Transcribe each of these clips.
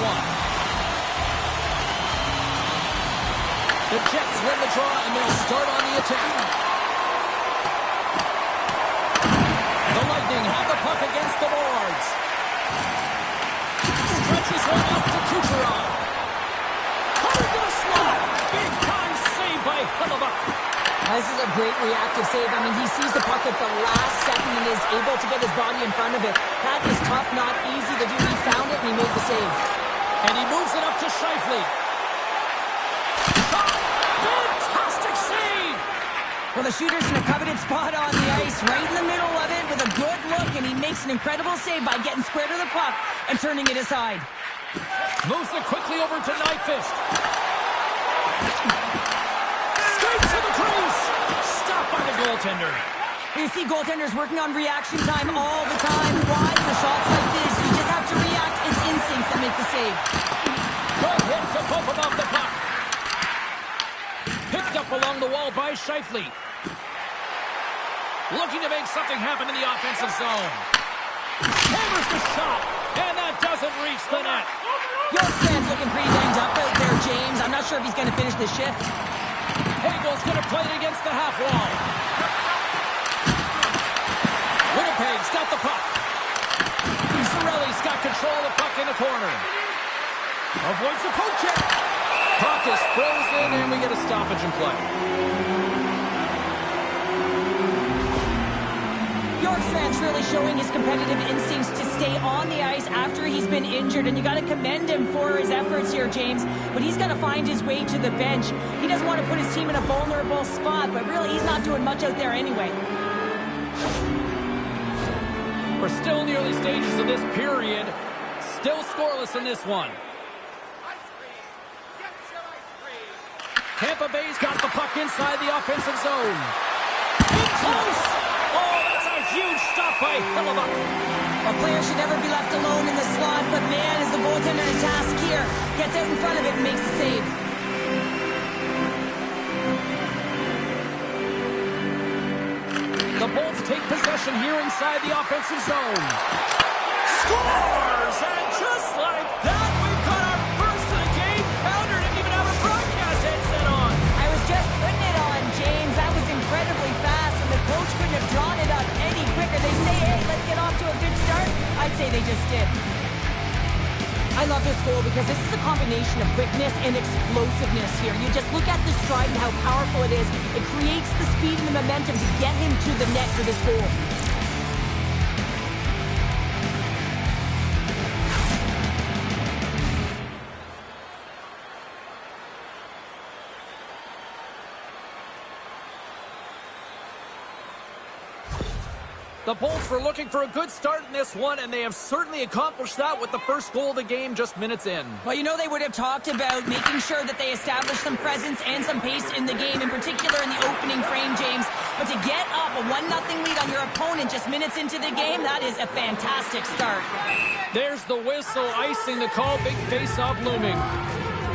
one. The Jets win the draw, and they'll start on the attack. The Lightning have the puck against the boards. Stretches one out to Kucherov. Cutter to the slot. Big time save by Hellebuyck. This is a great reactive save. I mean, he sees the puck at the last second and is able to get his body in front of it. That is tough, not easy to do. He found it and he made the save. And he moves it up to Scheifele. Fantastic save! Well, the shooter's in a coveted spot on the ice, right in the middle of it with a good look, and he makes an incredible save by getting square to the puck and turning it aside. Moves it quickly over to Nykvist. Skates to the crease. Stopped by the goaltender. You see goaltenders working on reaction time all the time. Why? For shots like this, you just have to react. It's instincts that make the save. Good hit to bump him off the puck. Picked up along the wall by Scheifele. Looking to make something happen in the offensive zone. Hammers the shot, and that doesn't reach the net. Bjorkstrand's looking pretty banged up out there, James. I'm not sure if he's going to finish this shift. Hagel's going to play it against the half wall. Winnipeg's got the puck. Cirelli's got control of the puck in the corner. Avoids the poke check. Puck is frozen, and we get a stoppage in play. Bjorkstrand's really showing his competitive instincts to stay on the ice after he's been injured, and you got to commend him for his efforts here, James. But he's got to find his way to the bench. He doesn't want to put his team in a vulnerable spot, but really he's not doing much out there anyway. We're still in the early stages of this period. Still scoreless in this one. Tampa Bay's got the puck inside the offensive zone. In close! Oh, that's a huge stop by Hellebuyck. A player should never be left alone in the slot, but man, is the goaltender to task here. Gets out in front of it and makes the save. The Bolts take possession here inside the offensive zone. Scores! And just like that, we've got our first of the game. Pounder didn't even have a broadcast headset on. I was just putting it on, James. That was incredibly fast, and the coach couldn't have drawn it up any quicker. They say, hey, let's get off to a good start. I'd say they just did. I love this goal because this is a combination of quickness and explosiveness here. You just look at the stride and how powerful it is. It creates the speed and the momentum to get him to the net for this goal. The Bolts were looking for a good start in this one, and they have certainly accomplished that with the first goal of the game just minutes in. Well, you know, they would have talked about making sure that they establish some presence and some pace in the game, in particular in the opening frame, James. But to get up a 1-0 lead on your opponent just minutes into the game, that is a fantastic start. There's the whistle, icing the call, big face-off looming.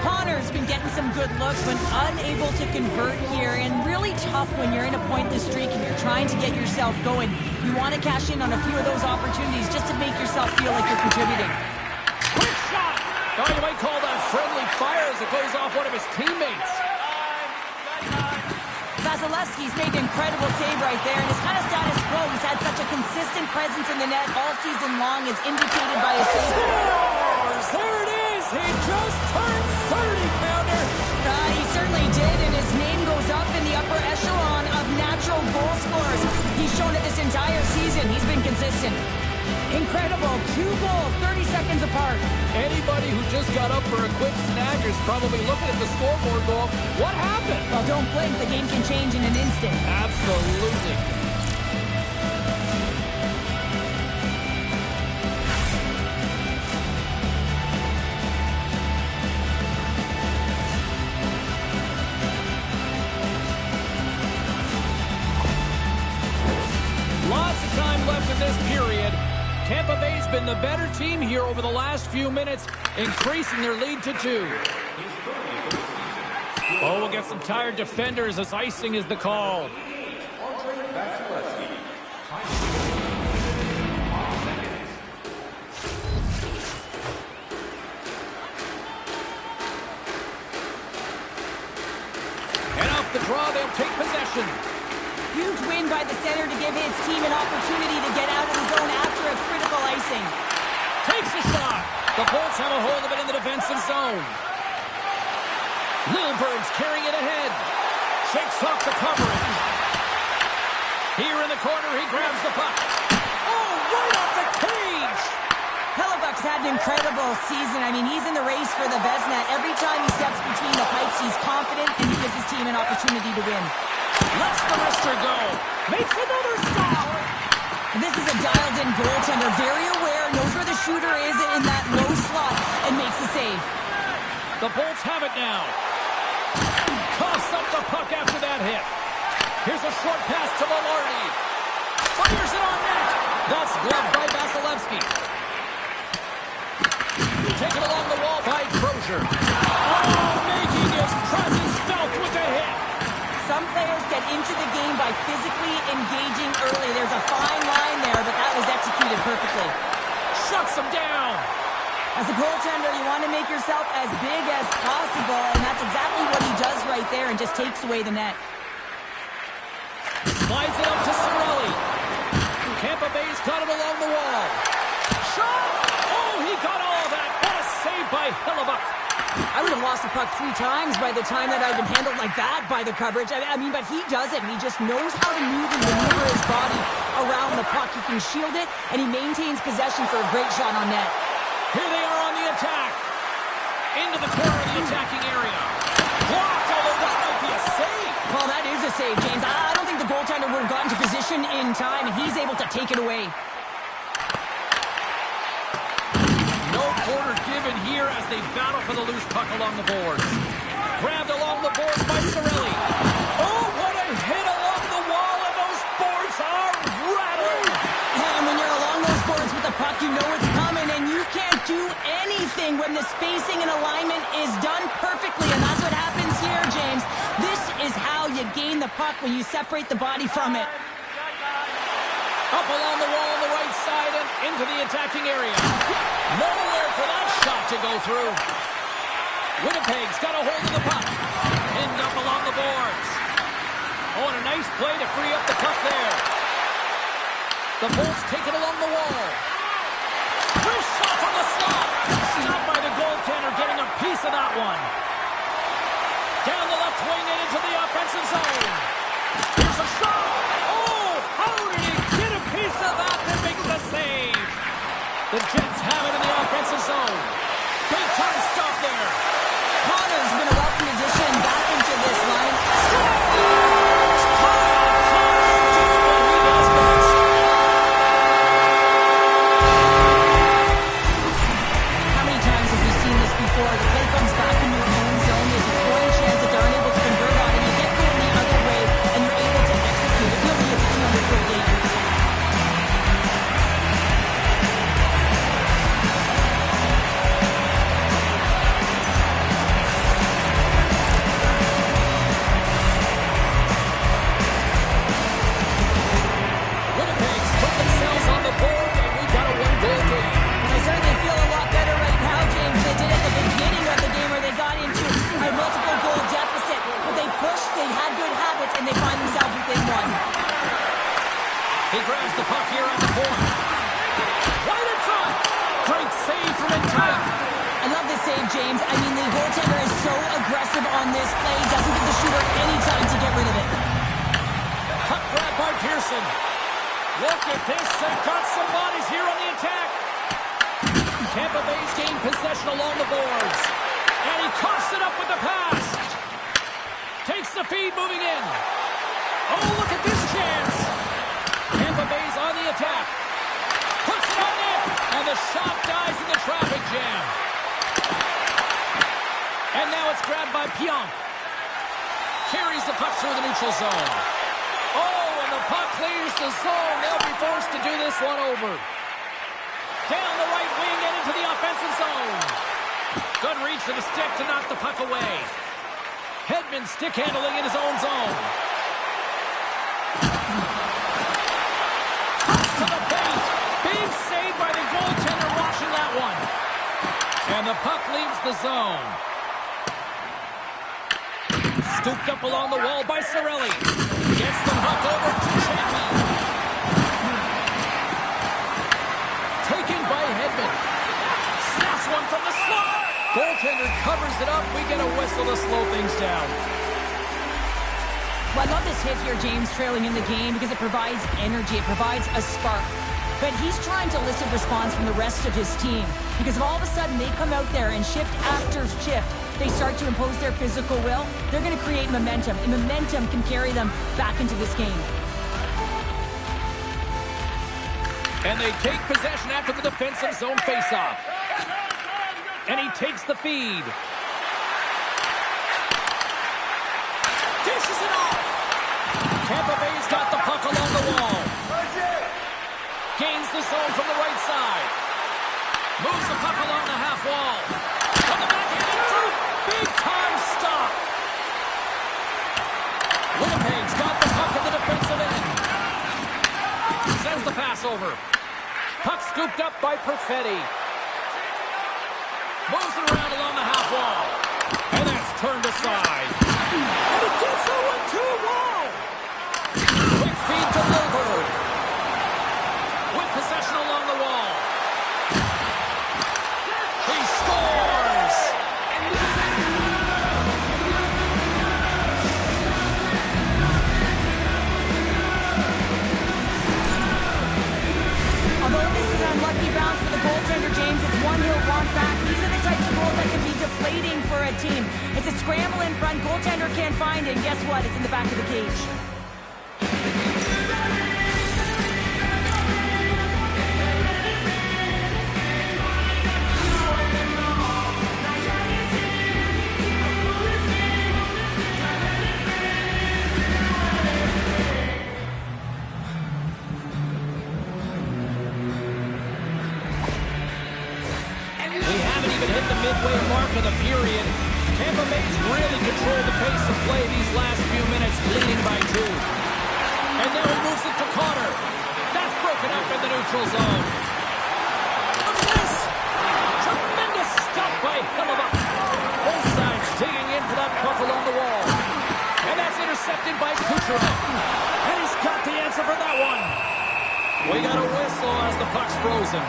Connor's been getting some good looks, but unable to convert here, and really tough when you're in a pointless streak and you're trying to get yourself going. You want to cash in on a few of those opportunities just to make yourself feel like you're contributing. Quick shot! Oh, you might call that friendly fire as it goes off one of his teammates. Vasilevsky's made an incredible save right there, and it's kind of status quo. He's had such a consistent presence in the net all season long, as indicated by his save. Scores! There it is! He just turned 30, Pounder! He certainly did, and his name goes up in the upper echelon of natural goal scorers. He's shown it this entire season. He's been consistent. Incredible. 2 goals, 30 seconds apart. Anybody who just got up for a quick snack is probably looking at the scoreboard going, what happened? Well, don't blink. The game can change in an instant. Absolutely. Lots of time left in this period. Tampa Bay's been the better team here over the last few minutes, increasing their lead to 2. Oh, we'll get some tired defenders as icing is the call. they'll take possession. Huge win by the center to give his team an opportunity to get out of the zone after a critical icing. Takes a shot. The Bolts have a hold of it in the defensive zone. Lilberg's carrying it ahead. Shakes off the coverage. Here in the corner, he grabs the puck. Oh, right off the cage! Hellebuck's had an incredible season. I mean, he's in the race for the Vezina. Every time he steps between the pipes, he's confident, and he gives his team an opportunity to win. Lets the wrister go. Makes another stop. And this is a dialed-in goaltender, very aware, knows where the shooter is in that low slot, and makes the save. The Bolts have it now. Coughs up the puck after that hit. Here's a short pass to Velarde. Fires it on net. That's gloved by Vasilevsky. Taken along the wall by Crozier. Oh, making his presence felt with the hit. Some players get into the game by physically engaging early. There's a fine line there, but that was executed perfectly. Shuts him down. As a goaltender, you want to make yourself as big as possible, and that's exactly what he does right there and just takes away the net. Slides it up to Cirelli. Tampa Bay's got it along the wall. Shot! Oh, he got all of that. What a save by Hellebuck. I would have lost the puck 3 times by the time that I'd been handled like that by the coverage. I mean, but he does it, and he just knows how to move and maneuver his body around the puck. He can shield it, and he maintains possession for a great shot on net. Here they are on the attack. Into the corner of the attacking area. Blocked, although that might be a save. Well, that is a save, James. I don't think the goaltender would have gotten to position in time, and he's able to take it away. No quarter given here as they battle for the loose puck along the boards. Grabbed along the boards by Cirelli. Oh, what a hit along the wall, and those boards are rattling. And when you're along those boards with the puck, you know it's coming, and you can't do anything when the spacing and alignment is done perfectly, and that's what happens here, James. This is how you gain the puck, when you separate the body from it. Up along the wall on the right side and into the attacking area. Nowhere for that shot to go through. Winnipeg's got a hold of the puck. Pinned up along the boards. Oh, and a nice play to free up the puck there. The Bolts take it along the wall. Wrist shot from the slot. Stopped by the goaltender, getting a piece of that one. Down the left wing and into the offensive zone. Here's a shot. Oh, how did he get a piece of that to make the save? The Jets have it in the offensive zone. Big time stop there. Connor's been a welcome addition back into this line. How many times have we seen this before? The play comes back into your own zone. There's a scoring chance that they're unable to convert on, and you get going the other way, and you're able to execute. It really is a 200-foot game. Winnipeg's put themselves on the board, and we got a one-goal game. They certainly feel a lot better right now, James. They did at the beginning of the game where they got into a multiple goal deficit. But they pushed, they had good habits, and they find themselves within one. He grabs the puck here on the point. Right in front. Great save from in tight. I love this save, James. I mean, the goaltender is so aggressive on this play. Doesn't give the shooter any time to get rid of it. Puck grab by Pearson. Look at this. They've got some bodies here on the attack. Tampa Bay's gained possession along the boards. And he coughs it up with the pass. Takes the feed moving in. Oh, look at this chance. Tampa Bay's on the attack. Puts it on net. And the shot dies in the traffic jam. And now it's grabbed by Pionk. Carries the puck through the neutral zone. Oh, and the puck clears the zone. They'll be forced to do this one over. Down the right wing and into the offensive zone. Good reach for the stick to knock the puck away. Hedman stick handling in his own zone. Toss to the paint. Big save by the goaltender watching that one. And the puck leaves the zone. Scooped up along the wall by Cirelli. Gets the puck over to Champion. Taken by Hedman. Snaps one from the slot. Goaltender covers it up. We get a whistle to slow things down. Well, I love this hit here, James, trailing in the game because it provides energy. It provides a spark. But he's trying to elicit response from the rest of his team because if all of a sudden they come out there and shift after shift, they start to impose their physical will, they're going to create momentum, and momentum can carry them back into this game. And they take possession after the defensive zone faceoff. And he takes the feed. Dishes it off. Tampa Bay's got the puck along the wall. Gains the zone from the right side. Moves the puck along the half wall. On the backhand and through. Big time stop. Winnipeg's got the puck at the defensive end. Sends the pass over. Puck scooped up by Perfetti. Moves it around along the half wall. And that's turned aside. And he gets the 1-2 wall. Quick feed to Lillard. With possession along the wall. He scores! Although this is an unlucky bounce for the goaltender, James, it's one he'll want back. These are the types of goals that can be deflating for a team. It's a scramble in front, goaltender can't find it, and guess what? It's in the back of the cage. Midway mark of the period. Tampa Bay's really controlled the pace of play these last few minutes, leading by 2. And now he moves it to Connor. That's broken up in the neutral zone. Look at this! Tremendous stop by Hellebuyck. Both sides digging in for that puck along the wall. And that's intercepted by Kucherov. And he's got the answer for that one. We got a whistle as the puck's frozen.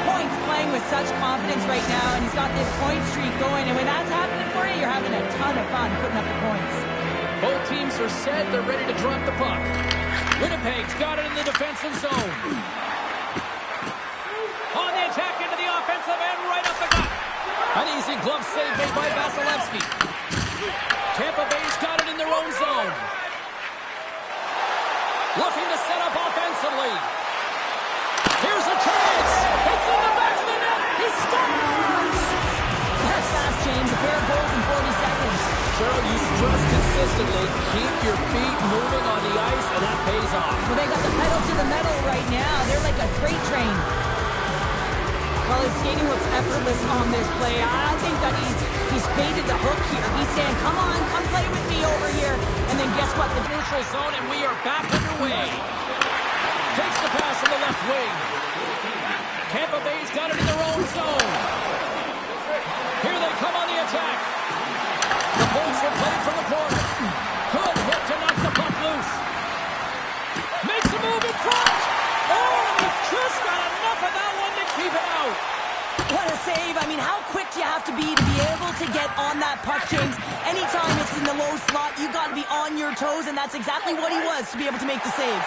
Points playing with such confidence right now, and he's got this point streak going, and when that's happening for you, you're having a ton of fun putting up the points. Both teams are set. They're ready to drop the puck. Winnipeg's got it in the defensive zone. On the attack into the offensive end, right up the gut. An easy glove save made by Vasilevsky. Tampa Bay's got it in their own zone. Looking to set up offensively. Here's a chance. It's in the back of the net. He scores! That's fast, James. A pair of goals in 40 seconds. Cheryl, you stress consistently. Keep your feet moving on the ice, and that pays off. Well, they got the pedal to the metal right now. They're like a freight train. Well, his skating looks effortless on this play. I think that he's baited the hook here. He's saying, come on, come play with me over here. And then guess what? The neutral zone, and we are back underway. Takes the pass on the left wing. Tampa Bay's got it in their own zone. Here they come on the attack. The Bolts are playing from the corner. Good hit to knock the puck loose. Makes a move in front. Oh, he just got enough of that one to keep it out. What a save. I mean, how quick do you have to be able to get on that puck, James? Anytime it's in the low slot, you got to be on your toes, and that's exactly what he was to be able to make the save.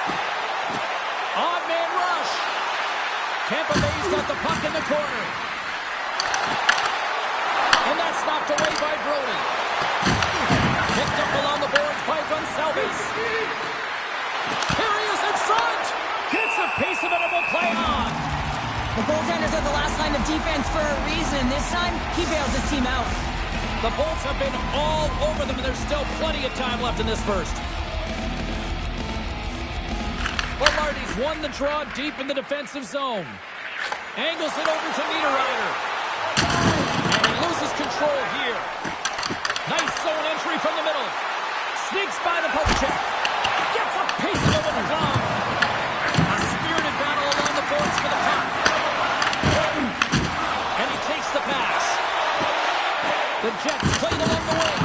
Odd man rush. Tampa Bay's got the puck in the corner. And that's knocked away by Brody. Picked up along the boards by Gonsalves. Here he is in front. Gets a piece of it and will play on. The goaltenders are the last line of defense for a reason. This time, he bails his team out. The Bolts have been all over them, and there's still plenty of time left in this first. Velarde's won the draw deep in the defensive zone. Angles it over to Niederreiter. And he loses control here. Nice zone entry from the middle. Sneaks by the poke check. Gets a piece of it with the glove. A spirited battle along the boards for the puck. And he takes the pass. The Jets played along the wing.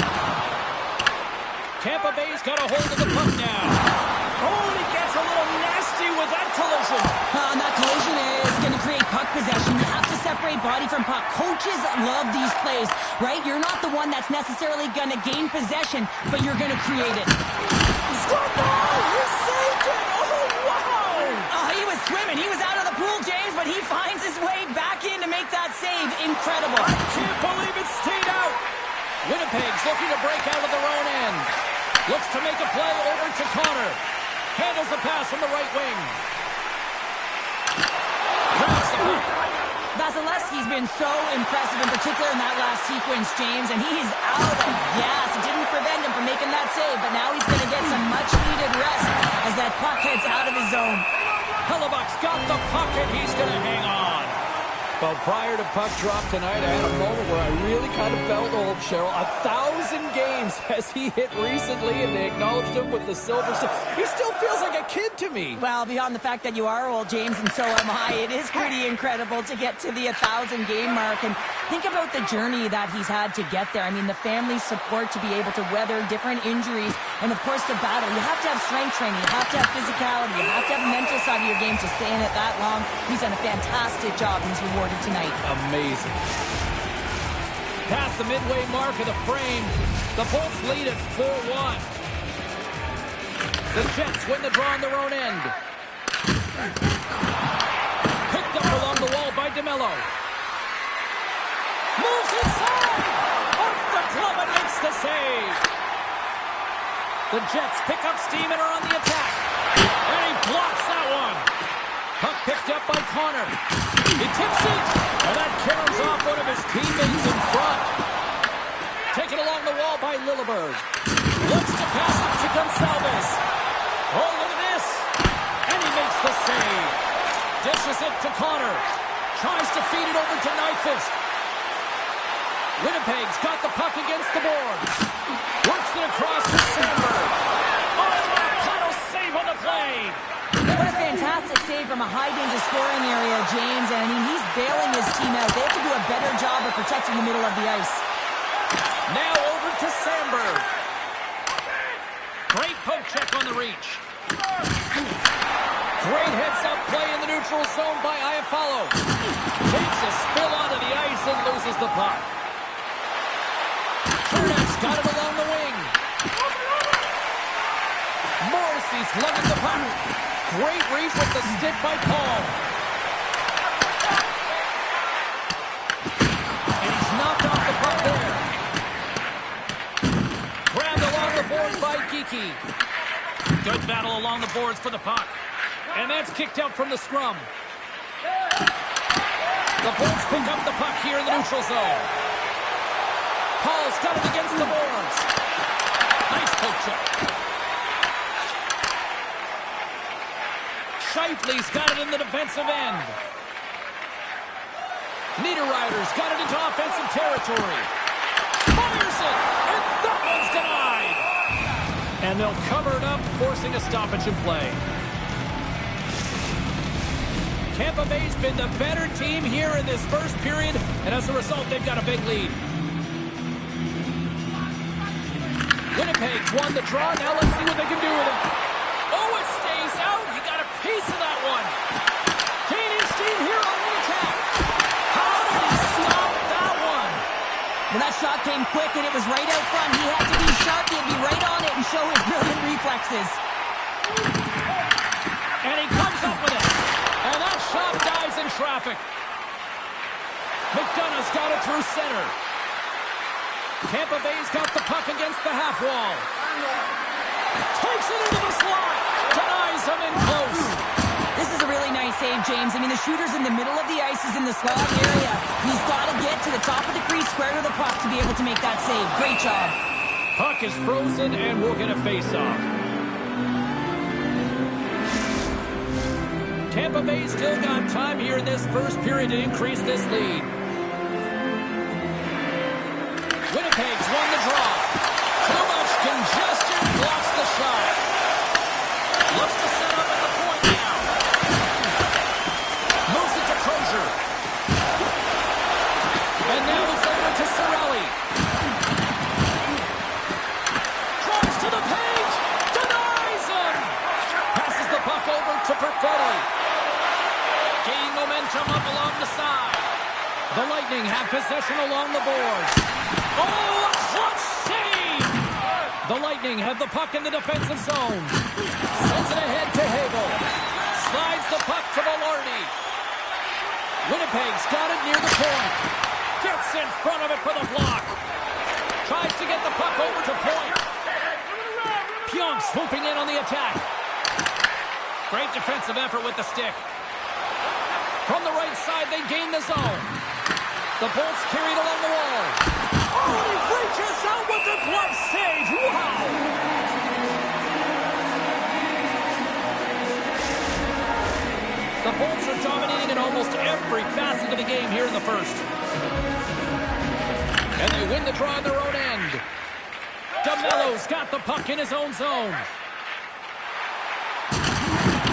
Tampa Bay's got a hold of the puck now. Oh, and he gets a little nasty with that collision. And that collision is going to create puck possession. You have to separate body from puck. Coaches love these plays, right? You're not the one that's necessarily going to gain possession, but you're going to create it. Stop ball! He saved it! Oh, wow! He was swimming. He was out of the pool, James, but he finds his way back in to make that save. Incredible. I can't believe it stayed out. Winnipeg's looking to break out of their own end. Looks to make a play over to Connor. Handles the pass from the right wing. Grabs the puck. Vasilevsky's been so impressive, in particular in that last sequence, James, and he is out of gas. It didn't prevent him from making that save, but now he's going to get some much-needed rest as that puck heads out of his zone. Hellebuck's got the puck, and he's going to hang on. Well, prior to puck drop tonight, I had a moment where I really kind of felt old, Cheryl. 1,000 games has he hit recently, and they acknowledged him with the silver. He still feels like a kid to me. Well, beyond the fact that you are old, James, and so am I, it is pretty incredible to get to the 1,000-game mark. And think about the journey that he's had to get there. I mean, the family support to be able to weather different injuries, and, of course, to battle. You have to have strength training. You have to have physicality. You have to have a mental side of your game to stay in it that long. He's done a fantastic job, and he's rewarded tonight. Amazing. Past the midway mark of the frame, the Bolts lead at 4-1. The Jets win the draw on their own end. Picked up along the wall by DeMello. Moves inside! Off the glove and makes the save. The Jets pick up steam and are on the attack. And he blocks that one. Puck picked up by Connor. He tips it, and that carries off one of his teammates in front. Taken along the wall by Lilleberg. Looks to pass it to Gonçalves. Oh, look at this. And he makes the save. Dishes it to Connor. Tries to feed it over to Ninteenth. Winnipeg's got the puck against the boards. Works it across to Sandberg. Oh, what a paddle save on the play. What a fantastic save from a high-danger scoring area, James. And, I mean, he's bailing his team out. They have to do a better job of protecting the middle of the ice. Now over to Sandberg. Great poke check on the reach. Great heads-up play in the neutral zone by Iafallo. Takes a spill onto the ice and loses the puck. Turnet's got it along the wing. Morrissey's lugging the puck. Great reach with the stick by Paul. And he's knocked off the puck there. Grabbed along the boards by Geekie. Good battle along the boards for the puck. And that's kicked out from the scrum. The Bolts pick up the puck here in the neutral zone. Paul's got it against the boards. Nice poke check. Scheifele's got it in the defensive end. Niederreiter's got it into offensive territory. Fires it, and that one's denied. And they'll cover it up, forcing a stoppage in play. Tampa Bay's been the better team here in this first period, and as a result, they've got a big lead. Winnipeg's won the draw. Now let's see what they can do with it. Oh, it stays out. He got a piece of that one. Gaining steam here on the attack. How did he stop that one? Well, that shot came quick, and it was right out front. He had to be sharp. He had to be right on it and show his brilliant reflexes. And he comes up with it. And that shot dives in traffic. McDonough's got it through center. Tampa Bay's got the puck against the half wall. Takes it into the slot. Denies him in close. This is a really nice save, James. I mean, the shooter's in the middle of the ice. He's in the slot area. He's got to get to the top of the crease, square to the puck to be able to make that save. Great job. Puck is frozen, and we'll get a face-off. Tampa Bay still got time here in this first period to increase this lead. Winnipeg's won the draw. Too much congestion blocks the shot. Looks to set up at the point now. Moves it to Crozier. And now it's over to Cirelli. Drives to the Lightning have the puck in the defensive zone. Sends it ahead to Hagel. Slides the puck to Velarde. Winnipeg's got it near the point. Gets in front of it for the block. Tries to get the puck over to point. Pionk swooping in on the attack. Great defensive effort with the stick. From the right side, they gain the zone. The Bolts carried along the wall. Oh, he reaches out with the glove save. Wow! The Bolts are dominating in almost every facet of the game here in the first. And they win the draw on their own end. DeMello's got the puck in his own zone.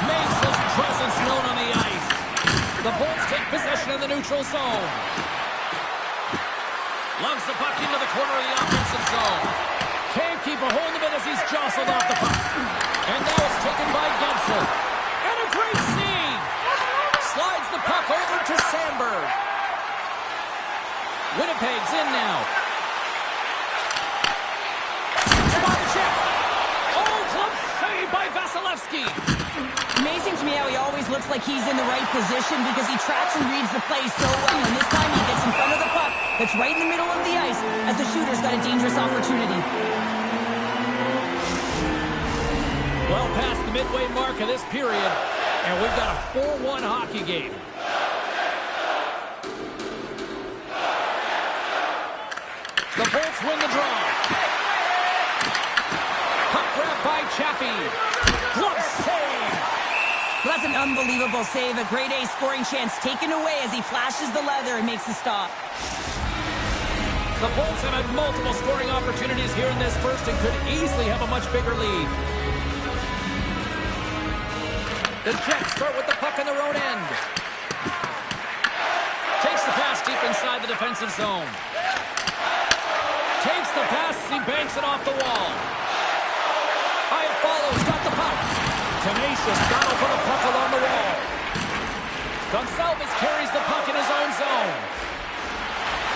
Makes his presence known on the ice. The Bolts take possession in the neutral zone. Loves the puck into the corner of the offensive zone. Can't keep a hold of it as he's jostled off the puck. And now it's taken by Gensel. And a great save. Slides the puck over to Sandberg. Winnipeg's in now. Spot check. Oh, glove save by Vasilevsky. Amazing to me how he always looks like he's in the right position because he tracks and reads the play so well. And this time he gets in front of the puck that's right in the middle of the ice as the shooter's got a dangerous opportunity. Well past the midway mark of this period, and we've got a 4-1 hockey game. The Bolts win the draw. Puck grab by Chappie. Glove save. Well, that's an unbelievable save. A grade A scoring chance taken away as he flashes the leather and makes the stop. The Bolts have had multiple scoring opportunities here in this first and could easily have a much bigger lead. The Jets start with the puck in their own end. Takes the pass deep inside the defensive zone. Takes the pass as he banks it off the wall. Iafallo's got the puck. Tenacious battle for the puck along the wall. Gonçalves carries the puck in his own zone.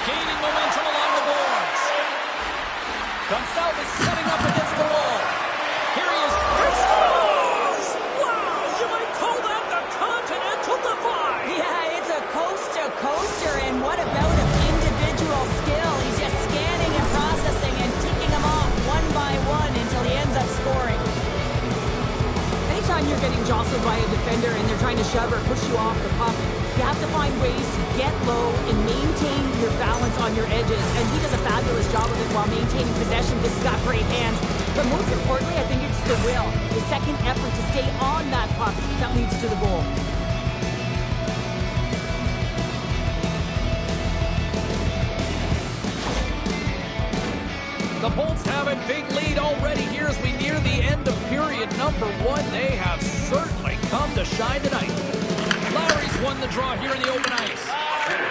Gaining momentum along the boards. Gonçalves setting up against the wall. Here he is. He scores! Wow, you might call that the Continental Divide. Yeah, it's a coaster, and what a bout of individual skill. He's just scanning and processing and ticking them off one by one until he ends up scoring. Anytime you're getting jostled by a defender and they're trying to shove or push you off the puck, you have to find ways to get low and maintain your balance on your edges. And he does a fabulous job of it while maintaining possession because he's got great hands. But most importantly, I think it's the will, the second effort to stay on that puck that leads to the goal. The Bolts have a big lead already here as we near the end of period number 1. They have certainly come to shine tonight. Lowry's won the draw here in the open ice.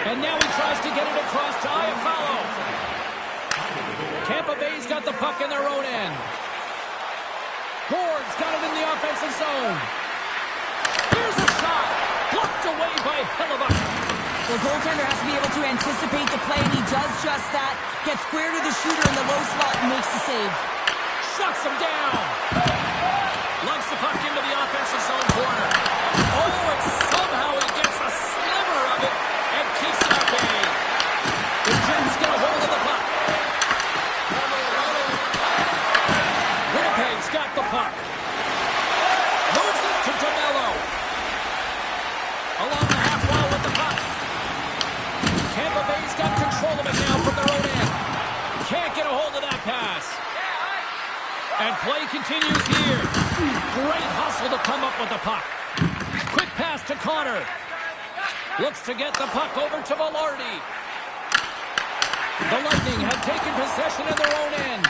And now he tries to get it across to Iafallo. Tampa Bay's got the puck in their own end. Gord's got it in the offensive zone. Here's a shot. Blocked away by Hellebuyck. The goaltender has to be able to anticipate the play, and he does just that. Gets square to the shooter in the low slot and makes the save. Shuts him down. Lugs the puck into the offensive zone corner. Oh, and somehow he gets a sliver of it and keeps it at bay. The Jets get a hold of the puck. Winnipeg's got the puck. Moves it to DeMello. Along the half wall with the puck. Tampa Bay's got control of it now from their own end. Can't get a hold of that pass. And play continues here. Great hustle to come up with the puck. Quick pass to Connor. Looks to get the puck over to Velarde. The Lightning have taken possession in their own end.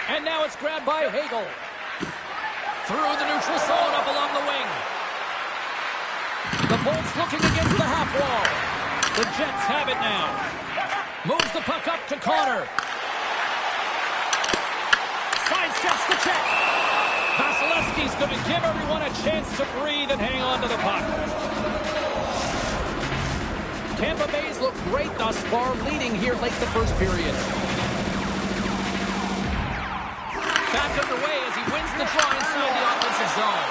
And now it's grabbed by Hagel. Through the neutral zone up along the wing. The Bolts looking against the half wall. The Jets have it now. Moves the puck up to Connor. Sidesteps the check. Vasilevsky's going to give everyone a chance to breathe and hang on to the puck. Tampa Bay's looked great thus far, leading here late the first period. Back underway zone.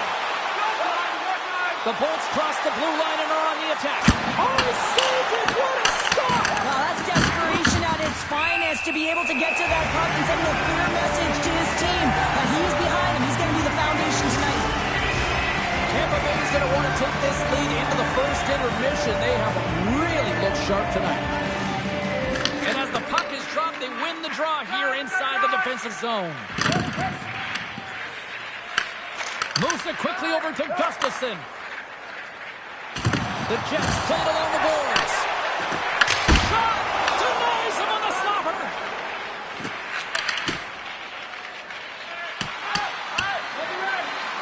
The Bolts cross the blue line and are on the attack. Oh, he saved it! What a stop! Well, that's desperation at its finest to be able to get to that puck and send a clear message to his team that he's behind him. He's going to be the foundation tonight. Tampa Bay is going to want to take this lead into the first intermission. They have really looked sharp tonight. And as the puck is dropped, they win the draw here inside the defensive zone. Moves it quickly over to Gustafsson. The Jets play it along the boards. Shot! Denies him on the slobber!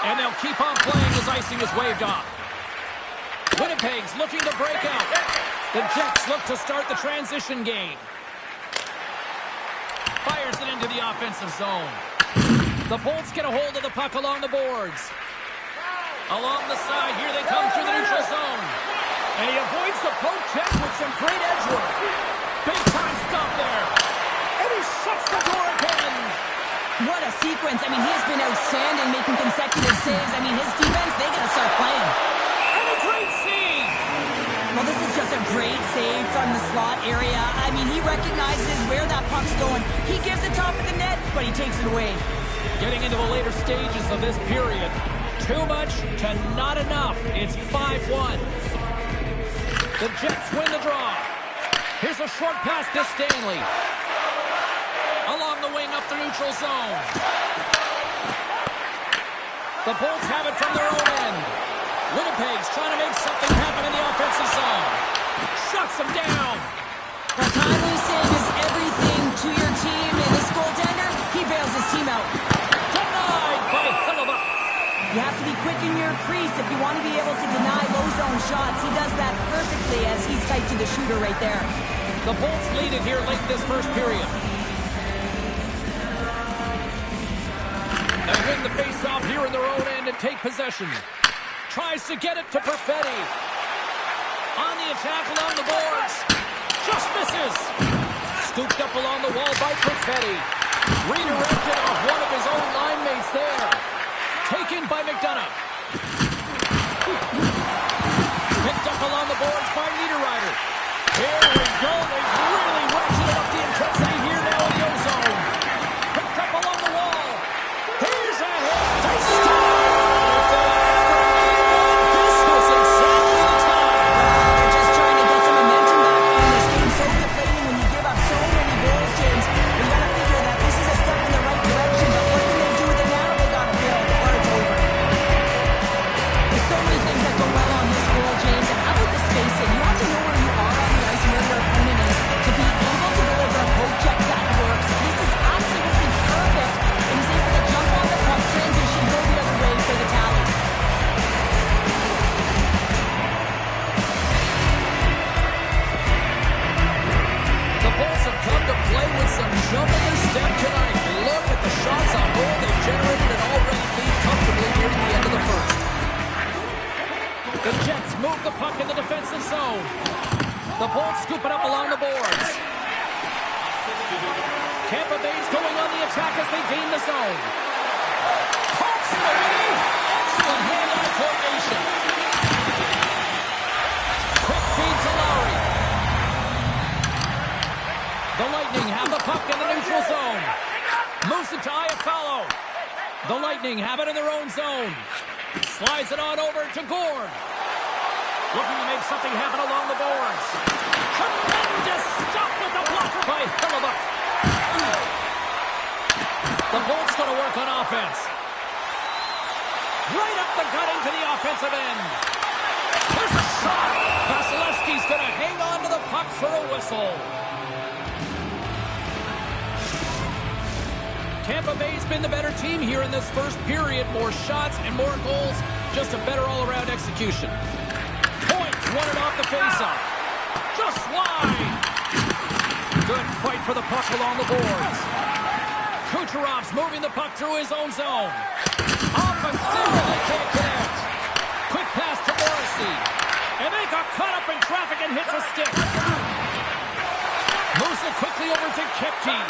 And they'll keep on playing as icing is waved off. Winnipeg's looking to break out. The Jets look to start the transition game. Fires it into the offensive zone. The Bolts get a hold of the puck along the boards. Along the side, here they come through the neutral zone. And he avoids the poke check with some great edge work. Big time stop there. And he shuts the door again. What a sequence. I mean, he has been outstanding making consecutive saves. I mean, his defense, they got to start playing. And a great save. Well, this is just a great save from the slot area. I mean, he recognizes where that puck's going. He gives it top of the net, but he takes it away. Getting into the later stages of this period. Too much to not enough. It's 5-1. The Jets win the draw. Here's a short pass to Stanley. Along the wing up the neutral zone. The Bolts have it from their own end. Winnipeg's trying to make something happen in the offensive zone. Shuts them down. The timely save is everything to your team, and this goaltender, he bails his team out. Denied by Hellebuyck. You have to be quick in your crease if you want to be able to deny low zone shots. He does that perfectly as he's tight to the shooter right there. The Bolts lead it here late this first period. They win the face-off here in their own end and take possession. Tries to get it to Perfetti. On the attack along the boards. Just misses. Scooped up along the wall by Perfetti. Redirected off one of his own line mates there. Taken by McDonough. Picked up along the boards by Niederreiter. Here we go. They've really ratcheted up the intensity here now in the O-zone. Picked up along the wall. Here's a hit. They stop. This was exactly the time. They're just trying to get some momentum back in this game. So deflating when you give up so many goals, James. You got to figure that this is a step in the right direction. But what can they do with it now? They got to build or it's over. There's so many things that go well on this goal, James. And how about the spacing? You have to know where you are on the ice and where your opponent is to be able to deliver a poke check that works. This is absolutely perfect. And he's able to jump on the puck, transition, go the other way for the tally. The Bulls have come to play with some jump in their step tonight. Look at the shots on goal. They've generated an already lead comfortably nearing the end of the first. The Jets move the puck in the defensive zone. The Bulls scoop it up along the boards. Tampa Bay's going on the attack as they gain the zone. Pokes away. Excellent hand-eye coordination. Quick feed to Lowry. The Lightning have the puck in the neutral zone. Moves it to Iafallo. The Lightning have it in their own zone. Slides it on over to Gord. Looking to make something happen along the boards. Tremendous stop with the blocker by Hellebuyck. The Bolts going to work on offense. Right up the gut into the offensive end. There's a shot. Vasilevsky's going to hang on to the puck for a whistle. Tampa Bay's been the better team here in this first period. More shots and more goals. Just a better all-around execution. Points won it off the faceoff. Just wide. Good fight for the puck along the boards. Kucherov's moving the puck through his own zone. Off a stick and they can't connect. Quick pass to Morrissey. And they got caught up in traffic and hits a stick. Moves it quickly over to Kepke.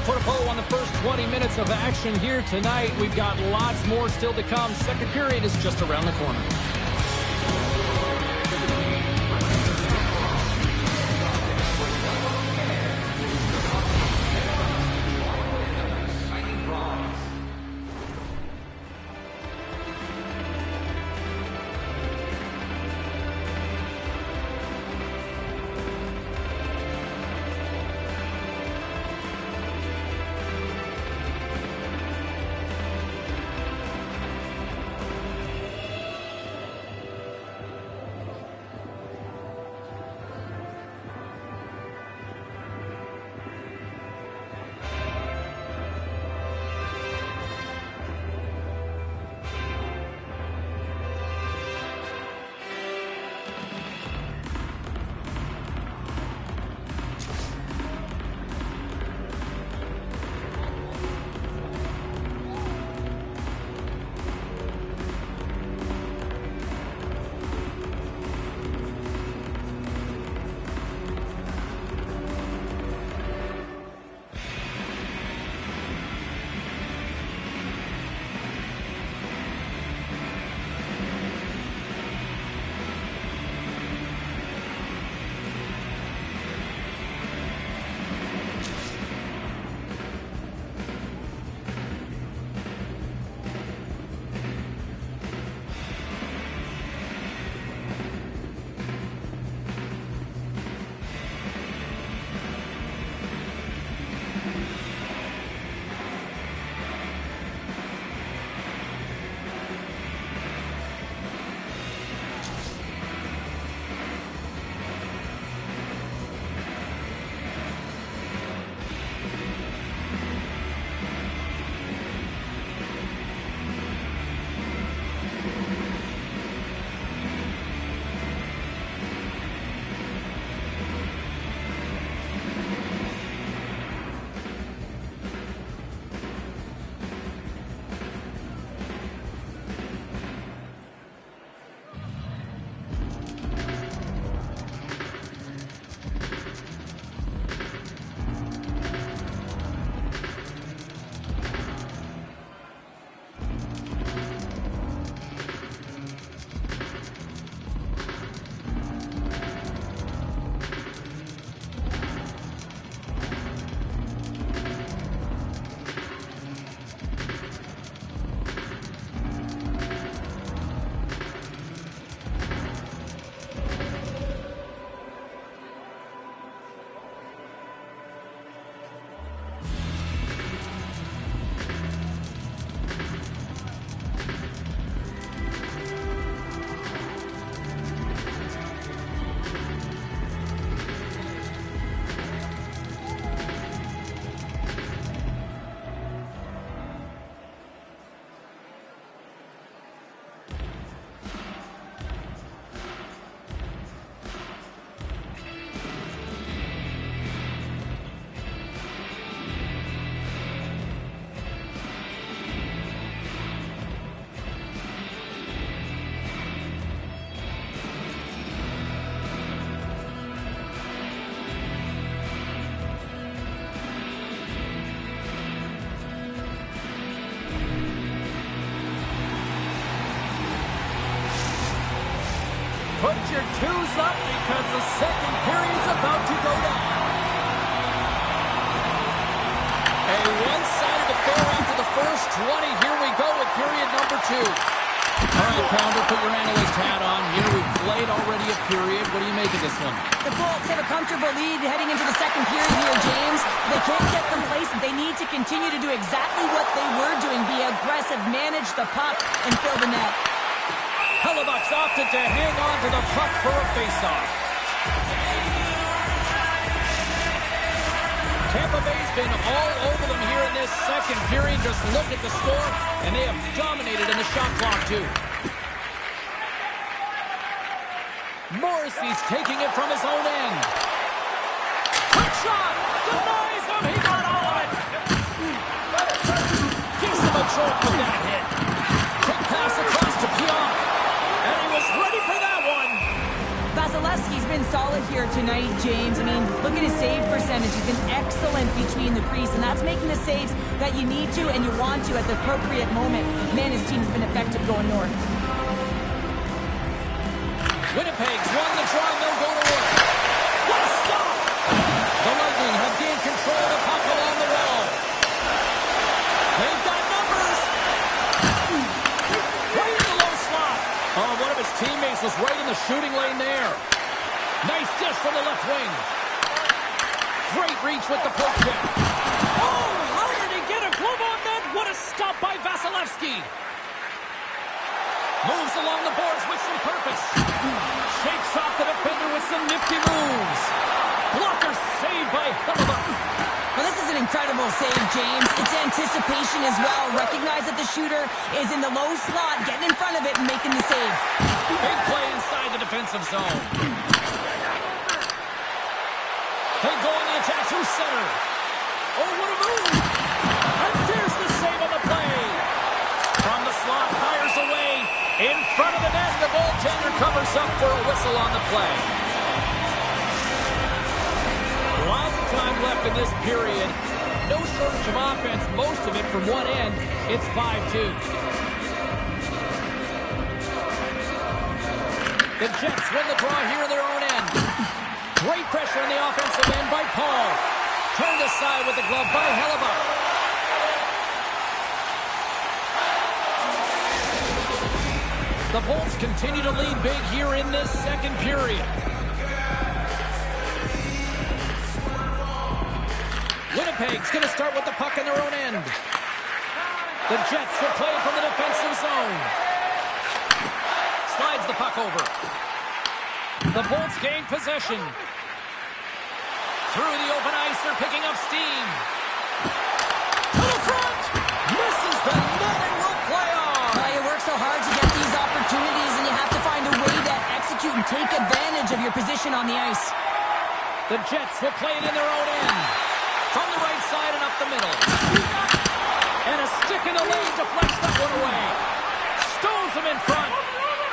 put a bow on the first 20 minutes of action here tonight. We've got lots more still to come. Second period is just around the corner. Put your twos up because the second period's about to go down. A one-sided affair after the first 20. Here we go with period number 2. All right, Pounder, put your analyst hat on. Here we've played already a period. What do you make of this one? The Bolts have a comfortable lead heading into the second period here, James. They can't get complacent. They need to continue to do exactly what they were doing. Be aggressive, manage the puck, and fill the net. Hellebuck's opted to hang on to the puck for a faceoff. Tampa Bay's been all over them here in this second period. Just look at the score, and they have dominated in the shot clock, too. Morrissey's taking it from his own end. Quick shot! Denies him! He got all of it! Gives him a jolt with that hit. Quick pass across to Pionk. And he was ready for that one. Vasilevsky's been solid here tonight, James. I mean, look at his save percentage. He's been excellent between the crease, and that's making the saves that you need to and you want to at the appropriate moment. Man, his team's been effective going north. Winnipeg's won the draw, and they'll go to work. What a stop! The Lightning have gained control of the puck along the wall. They've got numbers. Right in the low slot. Oh, one of his teammates was right in the shooting lane there. Nice dish from the left wing. Great reach with the poke check. Oh, how did he get a glove on that? What a stop by Vasilevsky. Moves along the boards with some purpose. Shakes off the defender with some nifty moves. Blocker saved by Hellebuck. Well, this is an incredible save, James. It's anticipation as well. Recognize that the shooter is in the low slot, getting in front of it and making the save. Big play inside the defensive zone. They go on the attack through center. Oh, what a move! And there's the save on the play. From the slot, fires away. In front of the net, the goaltender covers up for a whistle on the play. Lots of time left in this period. No shortage of offense, most of it from one end. It's 5-2. The Jets win the draw here in their own end. Great pressure on the offensive end by Paul. Turned aside with the glove by Hellebuck. The Bolts continue to lead big here in this second period. Winnipeg's going to start with the puck in their own end. The Jets will play from the defensive zone. Slides the puck over. The Bolts gain possession. Through the open ice, they're picking up steam. To the front! Misses the net and will play on. Well, you work so hard to get these opportunities, and you have to find a way to execute and take advantage of your position on the ice. The Jets will play it in their own end. From the right side and up the middle. And a stick in the lane deflects that one away. Stones him in front.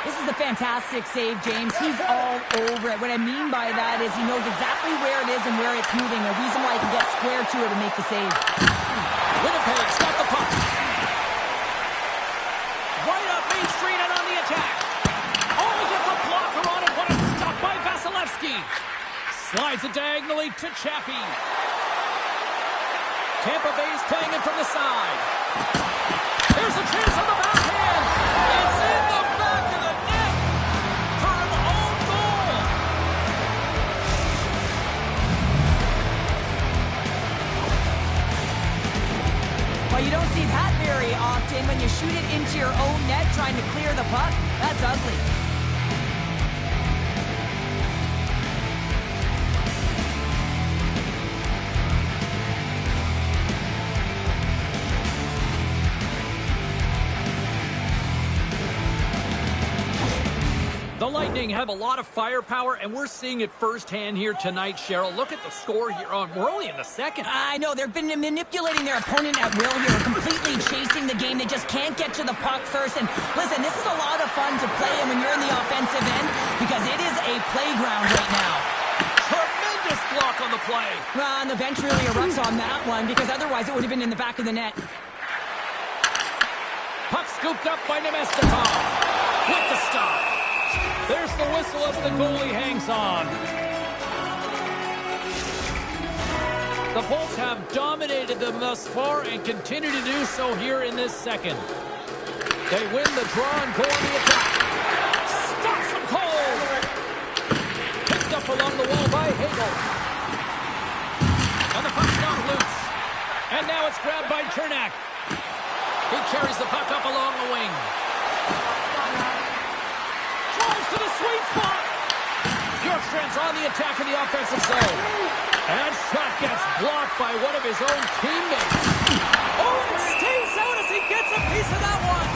This is a fantastic save, James. He's all over it. What I mean by that is he knows exactly where it is and where it's moving. A reason why he can get square to it and make the save. Winnipeg's got the puck. Right up Main Street and on the attack. Oh, he gets a blocker on it. What a stop by Vasilevsky. Slides it diagonally to Chaffee. Tampa Bay's playing it from the side. There's a chance on the backhand. It's in the back of the net for an own goal. Well, you don't see that very often when you shoot it into your own net trying to clear the puck. That's ugly. The Lightning have a lot of firepower, and we're seeing it firsthand here tonight, Cheryl. Look at the score here. We're only in the second. I know. They've been manipulating their opponent at will here, completely chasing the game. They just can't get to the puck first. And listen, this is a lot of fun to play in when you're in the offensive end because it is a playground right now. Tremendous block on the play. Well, and the bench really erupts on that one because otherwise it would have been in the back of the net. Puck scooped up by Nemestikov with the stop. There's the whistle as the goalie hangs on. The Bolts have dominated them thus far and continue to do so here in this second. They win the draw and go on the attack. Stops them cold. Picked up along the wall by Hagel. And the puck's not loose. And now it's grabbed by Chernak. He carries the puck up along the wing. To the sweet spot. Bjorkstrand's on the attack in the offensive zone. And shot gets blocked by one of his own teammates. Oh, it stays out as he gets a piece of that one.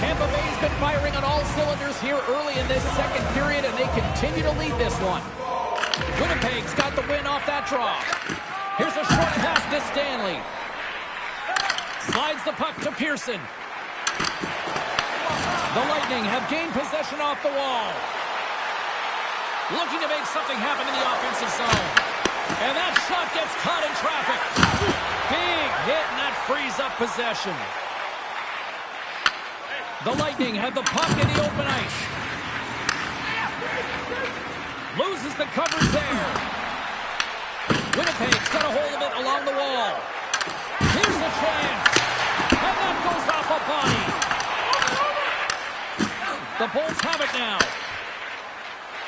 Tampa Bay's been firing on all cylinders here early in this second period, and they continue to lead this one. Winnipeg's got the win off that draw. Here's a short pass to Stanley. Slides the puck to Pearson. The Lightning have gained possession off the wall. Looking to make something happen in the offensive zone. And that shot gets caught in traffic. Big hit, and that frees up possession. The Lightning have the puck in the open ice. Loses the coverage there. Winnipeg's got a hold of it along the wall. Here's a chance. And that goes off a body. The Bolts have it now.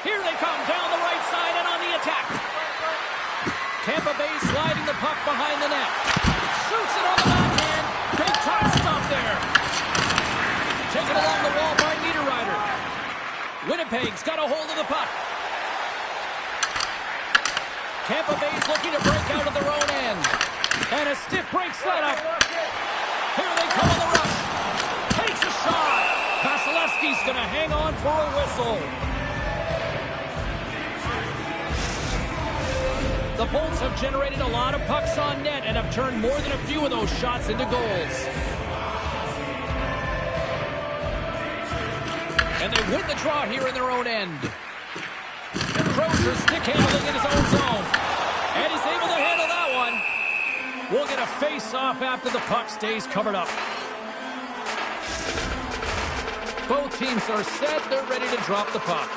Here they come down the right side and on the attack. Tampa Bay sliding the puck behind the net. Shoots it on the backhand. Big time stop there. Taken along the wall by Niederreiter. Winnipeg's got a hold of the puck. Tampa Bay's looking to break out of their own end. And a stiff break setup. Here they come on the rush. Takes a shot. Vasilevsky's going to hang on for a whistle. The Bolts have generated a lot of pucks on net and have turned more than a few of those shots into goals. And they win the draw here in their own end. And Crozier stick handling in his own zone. And he's able to handle that one. We'll get a face-off after the puck stays covered up. Both teams are set. They're ready to drop the puck.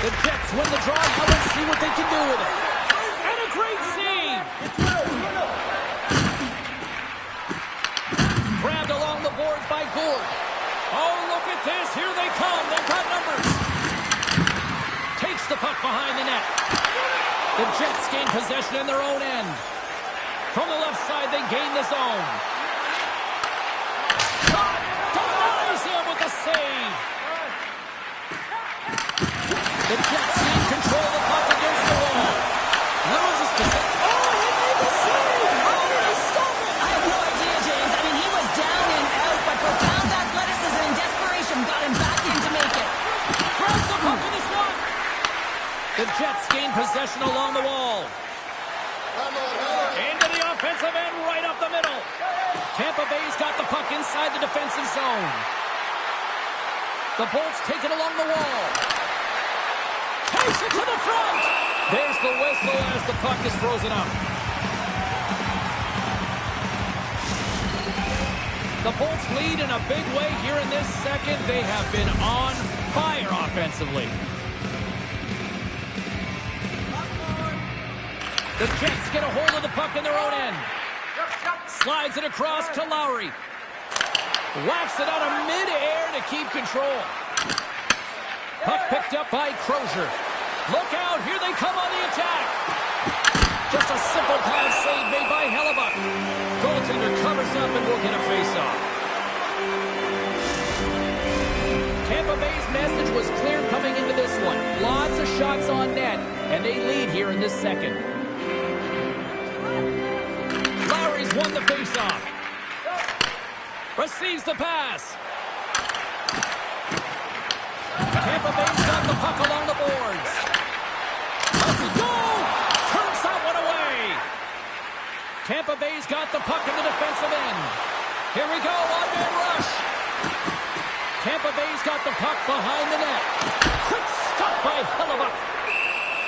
The Jets win the draw. Now let's see what they can do with it. And a great save. Grabbed along the boards by Gourde. Oh, look at this. Here they come. They've got numbers. Takes the puck behind the net. The Jets gain possession in their own end. From the left side, they gain the zone. Shot denies him with a save. The Jets gain control of the puck against the wall. Loses possession. Oh, he made the save. How did he stop it? I have no idea, James. I mean, he was down and out, but profound athleticism and desperation got him back in to make it. Grabs the puck in the slot. The Jets gain possession along the wall. Into the offensive end, right up the middle. Tampa Bay's got the puck inside the defensive zone. The Bolts take it along the wall. Takes it to the front. There's the whistle as the puck is frozen up. The Bolts lead in a big way here in this second. They have been on fire offensively. The Jets get a hold of the puck in their own end. Slides it across to Lowry. Whacks it out of midair to keep control. Puck picked up by Crozier. Look out, here they come on the attack. Just a simple pass save made by Hellebuck. Goaltender covers up and will get a face-off. Tampa Bay's message was clear coming into this one. Lots of shots on net, and they lead here in this second. Lowry's won the face-off. Receives the pass. Tampa Bay's got the puck along the boards. Let's go! Turns that one away. Tampa Bay's got the puck in the defensive end. Here we go, one-man rush. Tampa Bay's got the puck behind the net. Quick stop by Hellebuck.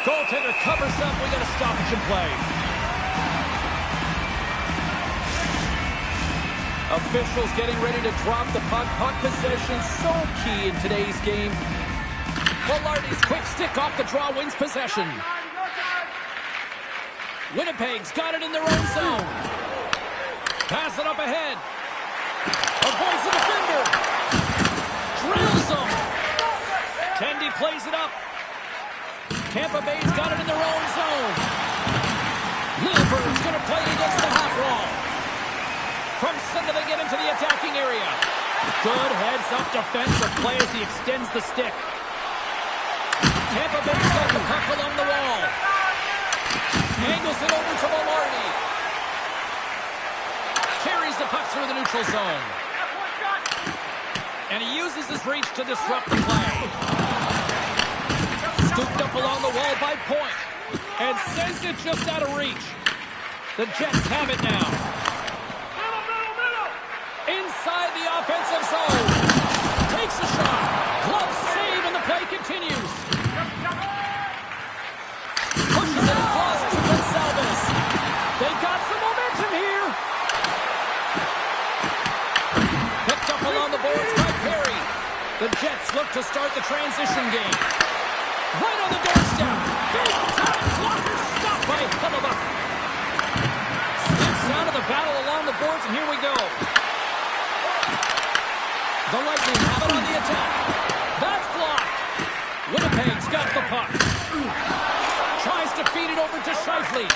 Goaltender covers up. We got a stoppage in play. Officials getting ready to drop the puck. Puck possession so key in today's game. Velarde's quick stick off the draw wins possession. Winnipeg's got it in their own zone. Pass it up ahead. Avoids the defender. Drills him. Tendy plays it up. Tampa Bay's got it in their own zone. Lilbert's going to play it against the half wall. From center they get into the attacking area. Good heads-up defensive play as he extends the stick. Tampa Bay's got the puck along the wall. Angles it over to Velarde. Carries the puck through the neutral zone. And he uses his reach to disrupt the play. Scooped up along the wall by Point. And sends it just out of reach. The Jets have it now. offensive zone. Takes a shot. Glove save, and the play continues. Pushes it across to Gonsalves. They got some momentum here. Picked up along the boards by Perry. The Jets look to start the transition game. Right on the doorstep. Big time blocker stopped by Hellebuyck. Sticks out of the battle along the boards, and here we go. The Lightning have it on the attack. That's blocked. Winnipeg's got the puck. Tries to feed it over to Scheifele.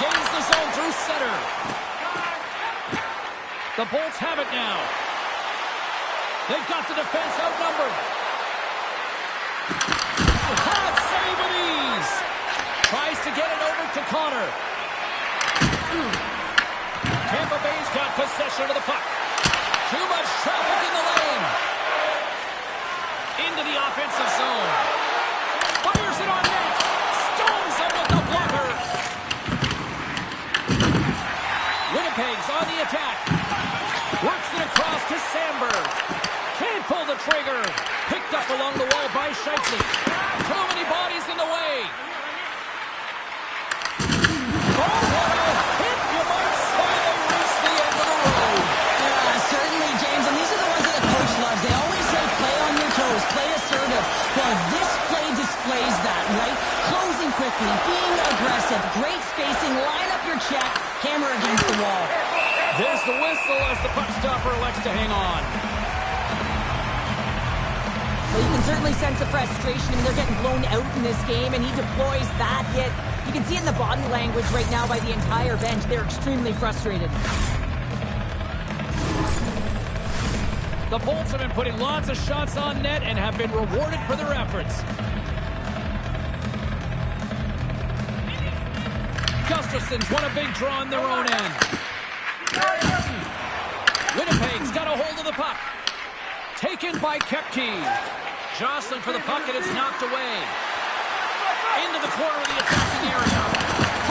Gains the zone through center. The Bolts have it now. They've got the defense outnumbered. Hard save with ease. Tries to get it over to Connor. Tampa Bay's got possession of the puck. Too much traffic in the lane. Into the offensive zone. Fires it on net. Stones him with the blocker. Winnipeg's on the attack. Works it across to Sandberg. Can't pull the trigger. Picked up along the wall by Scheifele. Too many bodies in the way. Oh, what a hit, you might say. They reached the end of the road. Certainly, James, and these are the ones that the coach loves. They always say play on your toes, play assertive. Well, this play displays that, right? Closing quickly, being aggressive, great spacing, line up your check, hammer against the wall. There's the whistle as the puck stopper elects to hang on. Well, you can certainly sense the frustration. I mean, they're getting blown out in this game, and he deploys that hit. You can see it in the body language right now by the entire bench. They're extremely frustrated. The Bolts have been putting lots of shots on net and have been rewarded for their efforts. Gustafson's won a big draw on their own end. Winnipeg's got a hold of the puck. Taken by Kepke. Jostling for the puck, and it's knocked away. Into the corner of the attacking area.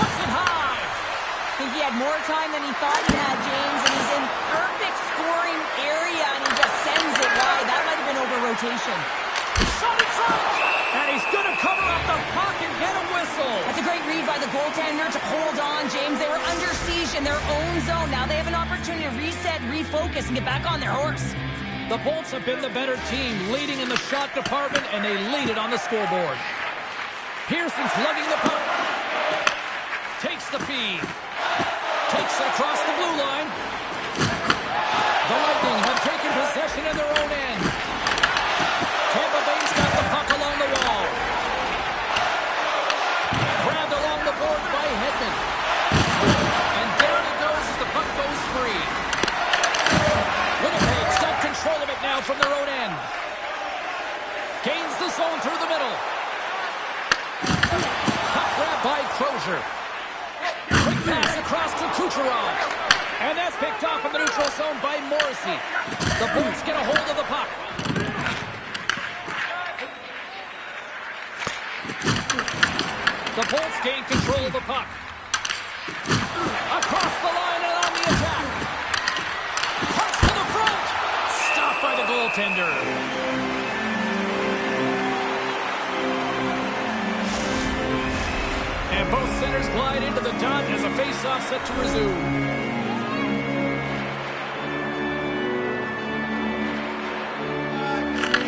Puts it high. I think he had more time than he thought he had, James, and he's in perfect scoring area, and he just sends it wide. That might have been over rotation. Shot in front! And he's going to cover up the puck and get a whistle. That's a great read by the goaltender to hold on, James. They were under siege in their own zone. Now they have an opportunity to reset, refocus, and get back on their horse. The Bolts have been the better team, leading in the shot department, and they lead it on the scoreboard. Pearson's lugging the puck. Takes the feed. Takes it across the blue line. The Lightning have taken possession in their own end. Tampa Bay's got the puck along the wall. Grabbed along the boards by Hedman. And down it goes as the puck goes free. Winnipeg's got control of it now from their own end. Gains the zone through the middle. Puck grab by Crozier. Quick pass across to Kucherov. And that's picked off in the neutral zone by Morrissey. The Bolts get a hold of the puck. The Bolts gain control of the puck. Across the line and on the attack. Pass to the front. Stopped by the goaltender. And both centers glide into the dot as a face-off set to resume.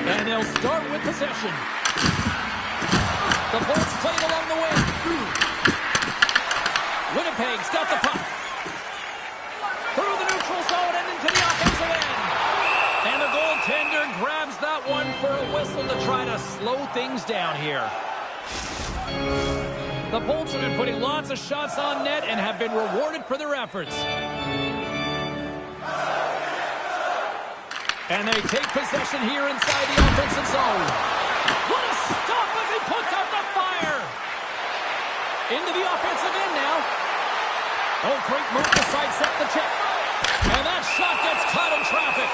And they'll start with possession. The Bolts played along the wing. Winnipeg's got the puck. Through the neutral zone and into the offensive end. And the goaltender grabs that one for a whistle to try to slow things down here. The Bolts have been putting lots of shots on net and have been rewarded for their efforts. And they take possession here inside the offensive zone. What a stop as he puts out the fire! Into the offensive end now. Oh, great move to sidestep the check. And that shot gets caught in traffic.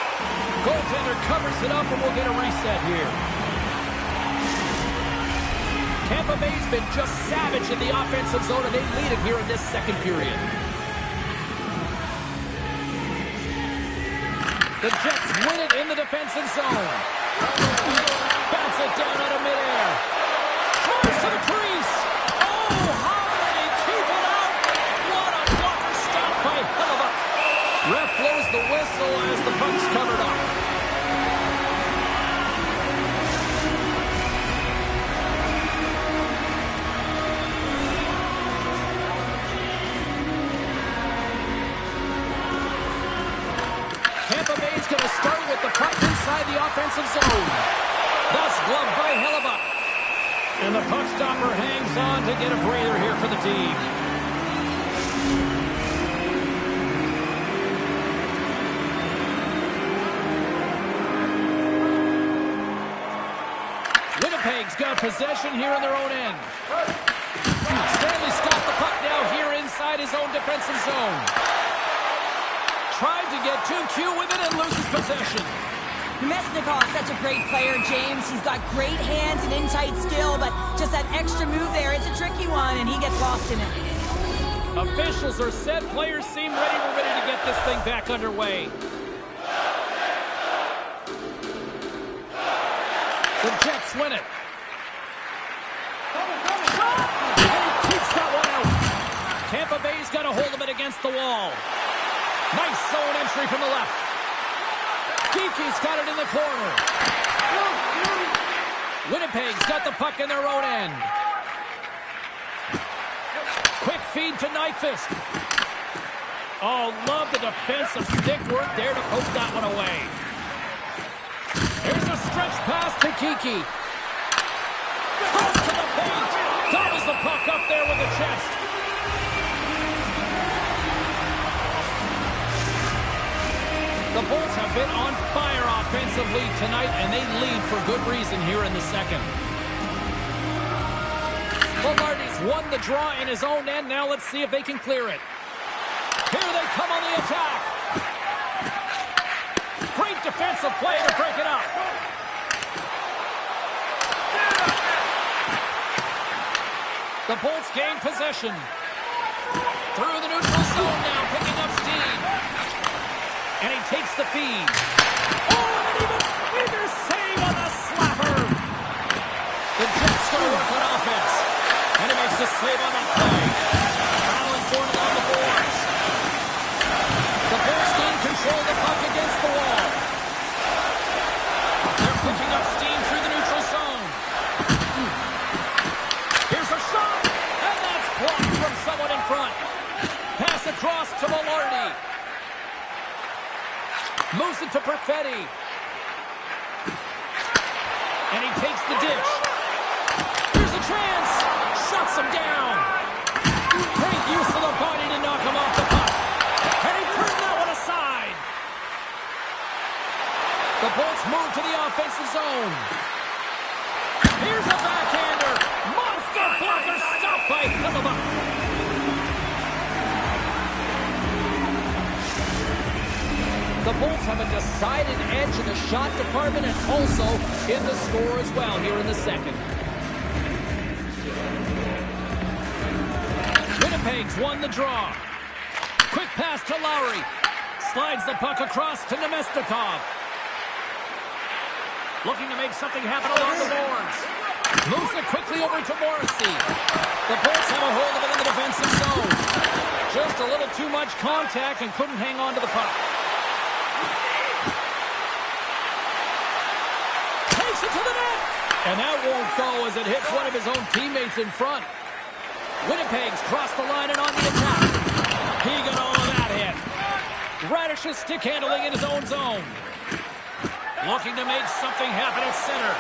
Goaltender covers it up and we'll get a reset here. Tampa Bay's been just savage in the offensive zone, and they lead it here in this second period. The Jets win it in the defensive zone. Bats it down out of midair. Drives to the crease. Oh, how did he keep it out? What a blocker stop by Hellebuck. Ref blows the whistle as the puck's covered up. Tampa Bay's going to start with the puck inside the offensive zone. That's gloved by Hellebuck. And the puck stopper hangs on to get a breather here for the team. Winnipeg's got possession here in their own end. Stanley's got the puck now here inside his own defensive zone. Tried to get too cute with it and loses possession. Nemesnikov is such a great player, James. He's got great hands and in-tight skill, but just that extra move there, it's a tricky one, and he gets lost in it. Officials are set. Players seem ready. We're ready to get this thing back underway. The Jets win it. And he keeps that one out. Tampa Bay's got a hold of it against the wall. Nice zone entry from the left. Geeky's got it in the corner. Winnipeg's got the puck in their own end. Quick feed to Niteenth. Oh, love the defensive stick work there to poke that one away. Here's a stretch pass to Geeky. Cross to the paint. Gobbles the puck up there with the chest. The Bolts have been on fire offensively tonight, and they lead for good reason here in the second. Velarde's won the draw in his own end. Now let's see if they can clear it. Here they come on the attack. Great defensive play to break it up. The Bolts gain possession. Through the neutral zone now, picking up steam. And he takes the feed. Oh, and even save on the slapper. The Jets going to work on offense. And he makes the save on that play. Fouling for it along the boards. The Bolts gain control of the puck against the wall. They're picking up steam through the neutral zone. Here's a shot. And that's blocked from someone in front. Pass across to Velarde. Moves it to Perfetti. And he takes the ditch. Here's a chance. Shuts him down. Great use of the body to knock him off the puck. And he turned that one aside. The Bolts move to the offensive zone. Here's a backhander. Monster blocker stopped by Hellebuck. The Bolts have a decided edge in the shot department and also in the score as well here in the second. Winnipeg's won the draw. Quick pass to Lowry. Slides the puck across to Nemesnikov. Looking to make something happen along the boards. Moves it quickly over to Morrissey. The Bolts have a hold of it in the defensive zone. Just a little too much contact and couldn't hang on to the puck. Takes it to the net. And that won't go as it hits one of his own teammates in front. Winnipeg's crossed the line and on the attack. He got all of that hit. Radish's stick handling in his own zone. Looking to make something happen at center.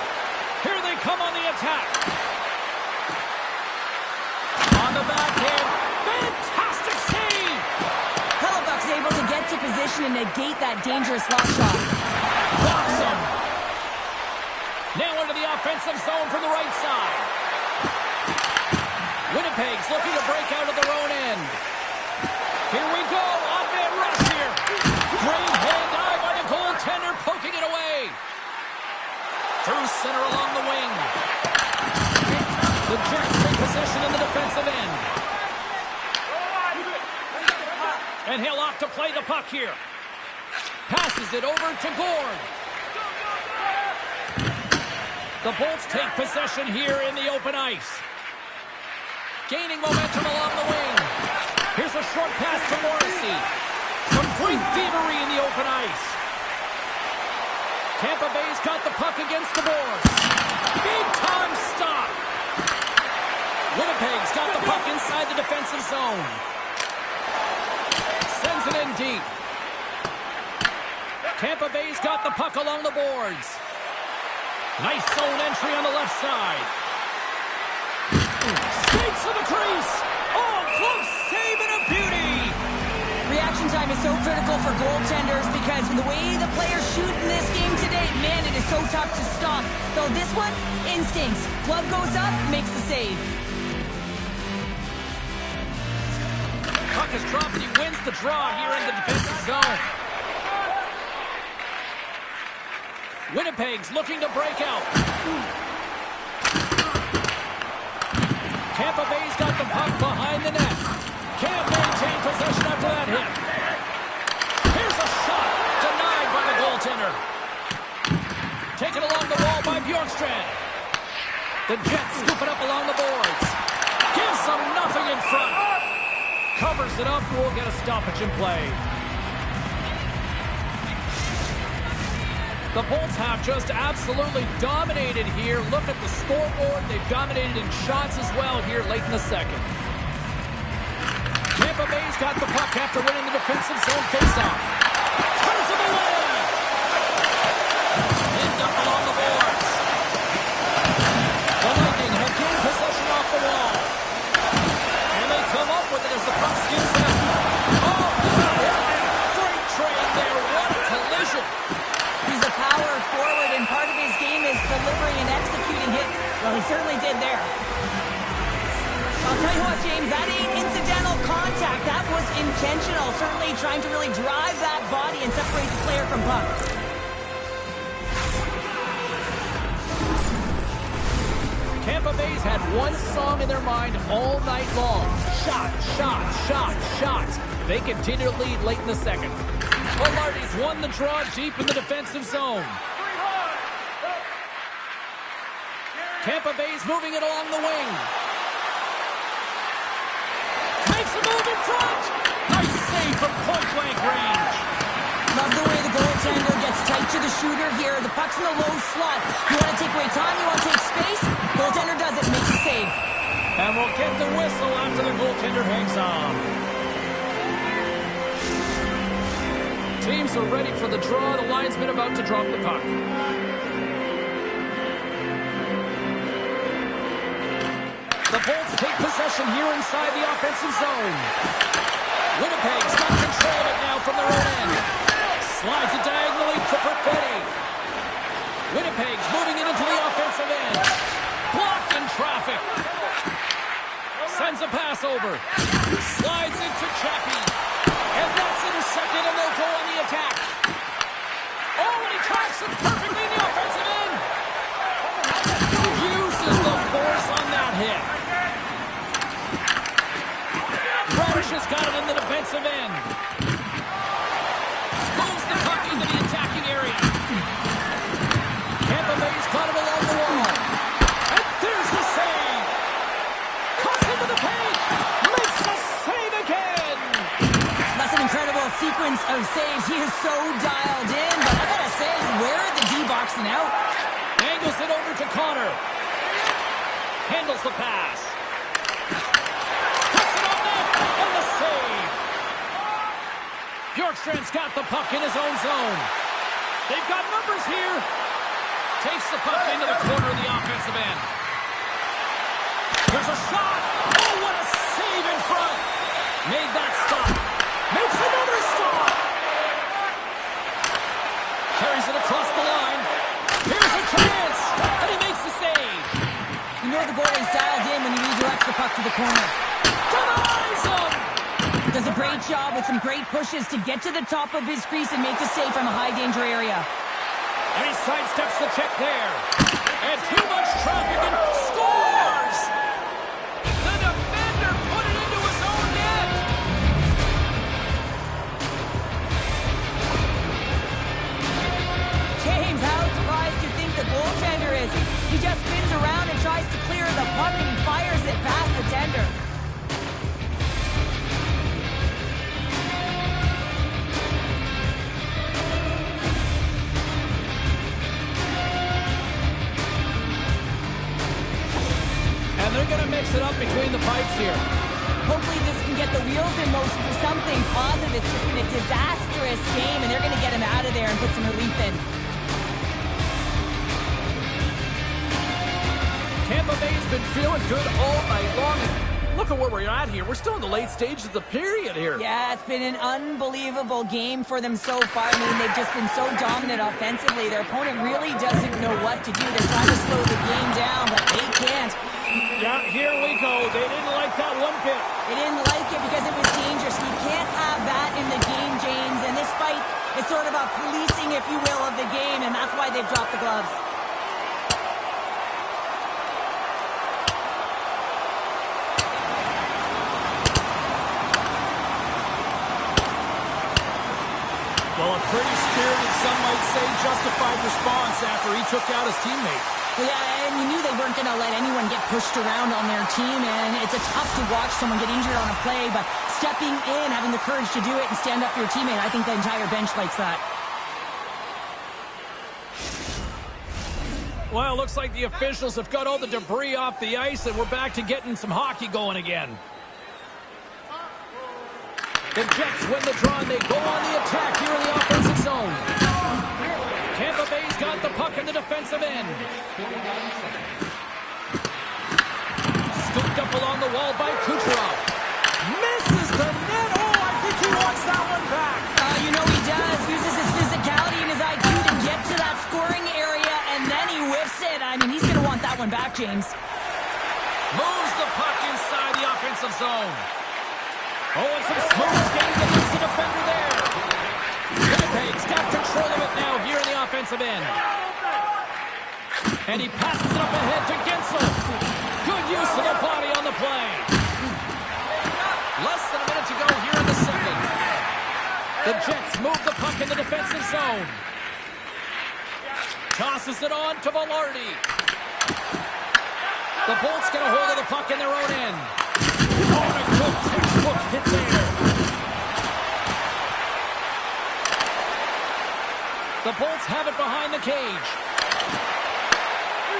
Here they come on the attack. On the backhand. Fantastic save. Hellebuck's able to get to position and negate that dangerous long shot. Blocks him. Now into the offensive zone from the right side. Winnipeg's looking to break out of their own end. Here we go. Off-man rush here. Great hand eye by the goaltender, poking it away. Through center along the wing. The Jets take possession in the defensive end. And he'll opt to play the puck here. Passes it over to Gord. The Bolts take possession here in the open ice. Gaining momentum along the wing. Here's a short pass to Morrissey. Some great thievery in the open ice. Tampa Bay's got the puck against the boards. Big time stop. Winnipeg's got the puck inside the defensive zone. Sends it in deep. Tampa Bay's got the puck along the boards. Nice zone entry on the left side. Skates to the crease. Oh, close save and a beauty. Reaction time is so critical for goaltenders because the way the players shoot in this game today, man, it is so tough to stop. So this one, instincts. Glove goes up, makes the save. Puck is dropped and he wins the draw here in the defensive zone. Winnipeg's looking to break out. Tampa Bay's got the puck behind the net. Can't maintain possession after that hit. Here's a shot. Denied by the goaltender. Taken along the wall by Bjorkstrand. The Jets scoop it up along the boards. Gives them nothing in front. Covers it up. We'll get a stoppage in play. The Bolts have just absolutely dominated here. Look at the scoreboard. They've dominated in shots as well here late in the second. Tampa Bay's got the puck after winning the defensive zone faceoff. Turns it away. Pinned up along the boards. The Lightning have gained possession off the wall. And they come up with it as the puck skips out. Oh, great trade there. What a collision. He's a power forward, and part of his game is delivering and executing hits. Well, he certainly did there. I'll tell you what, James, that ain't incidental contact. That was intentional. Certainly trying to really drive that body and separate the player from puck. Tampa Bay's had one song in their mind all night long. Shot, shot, shot, shot. They continue to lead late in the second. Velarde's won the draw deep in the defensive zone. Tampa Bay's moving it along the wing. Makes a move in front. Nice save from point-blank range. Love the way the goaltender gets tight to the shooter here. The puck's in the low slot. You want to take away time, you want to take space. Goaltender does it, makes a save. And we'll get the whistle after the goaltender hangs on. Teams are ready for the draw. The linesman about to drop the puck. The Bolts take possession here inside the offensive zone. Winnipeg's got control of it now from their own end. Slides it diagonally to Perfetti. Winnipeg's moving it into the offensive end. Blocked in traffic. Sends a pass over. Slides into Chappie. And that's intercepted, and they'll go on the attack. Oh, and he tracks it perfectly in the offensive end. Uses the force on that hit. Radish has got it in the defensive end. Moves the puck into the attacking area. Tampa Bay's caught it along the wall. And there's the save. Cuts into the paint. Makes the save again. That's an incredible sequence of saves. He is so dialed in, but I gotta say, where are the D-boxing out? Angles it over to Connor. Handles the pass. Puts it on net. And the save. Bjorkstrand's got the puck in his own zone. They've got numbers here. Takes the puck into the corner of the offensive end. There's a shot. Oh, what a save in front. Made that stop. Makes another stop. Carries it across the line. Here's a chance. And he makes the save. You know the goalie's dialed in when he redirects the puck to the corner. Denies him. Does a great job with some great pushes to get to the top of his crease and make the save from a high-danger area. And he sidesteps the check there. And too much traffic and scores! The defender put it into his own net. here. Hopefully this can get the wheels in motion for something positive. It's just been a disastrous game, and they're going to get him out of there and put some relief in. Tampa Bay's been feeling good all night long. And look at where we're at here. We're still in the late stages of the period here. Yeah, it's been an unbelievable game for them so far. I mean, they've just been so dominant offensively. Their opponent really doesn't know what to do. They're trying to slow the game down, but they can't. Yeah, here we go. They didn't like that one bit. They didn't like it because it was dangerous. You can't have that in the game, James. And this fight is sort of a policing, if you will, of the game, and that's why they've dropped the gloves. Well, a pretty spirited, some might say, justified response after he took out his teammate. Well, yeah, and you knew they weren't going to let anyone get pushed around on their team, and it's a tough to watch someone get injured on a play, but stepping in, having the courage to do it and stand up for your teammate, I think the entire bench likes that. Well, looks like the officials have got all the debris off the ice, and we're back to getting some hockey going again. The Jets win the draw, and they go on the attack here in the offensive zone. Tampa Bay's got the puck in the defensive end. Scooped up along the wall by Kucherov. Misses the net. Oh, I think he wants that one back. You know he does. Uses his physicality and his IQ to get to that scoring area, and then he whiffs it. I mean, he's going to want that one back, James. Moves the puck inside the offensive zone. Oh, and some smooth skating against the defender there. Winnipeg's got control of it now here in the offensive end. And he passes it up ahead to Gensel. Good use of the body on the play. Less than a minute to go here in the second. The Jets move the puck in the defensive zone. Tosses it on to Velarde. The Bolts get a hold of the puck in their own end. Oh, a good textbook hit there. The Bolts have it behind the cage.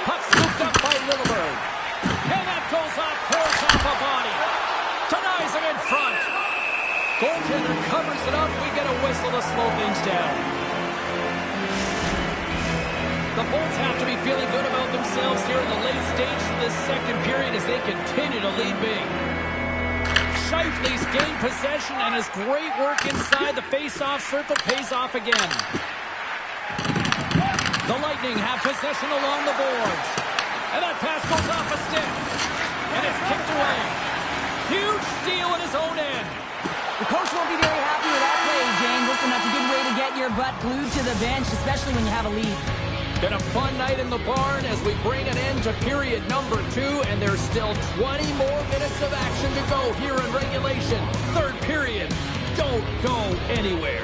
Puck scooped up by Lilleberg. And that goes off, force off a body. Denies him in front. Goaltender covers it up. We get a whistle to slow things down. The Bolts have to be feeling good about themselves here in the late stages of this second period as they continue to lead big. Scheifele's gained possession, and his great work inside the face-off circle pays off again. The Lightning have possession along the boards. And that pass goes off a stick. And it's kicked away. Huge steal in his own end. The coach won't be very happy with that play, James. Listen, that's a good way to get your butt glued to the bench, especially when you have a lead. Been a fun night in the barn as we bring an end to period number 2, and there's still 20 more minutes of action to go here in regulation. Third period. Don't go anywhere.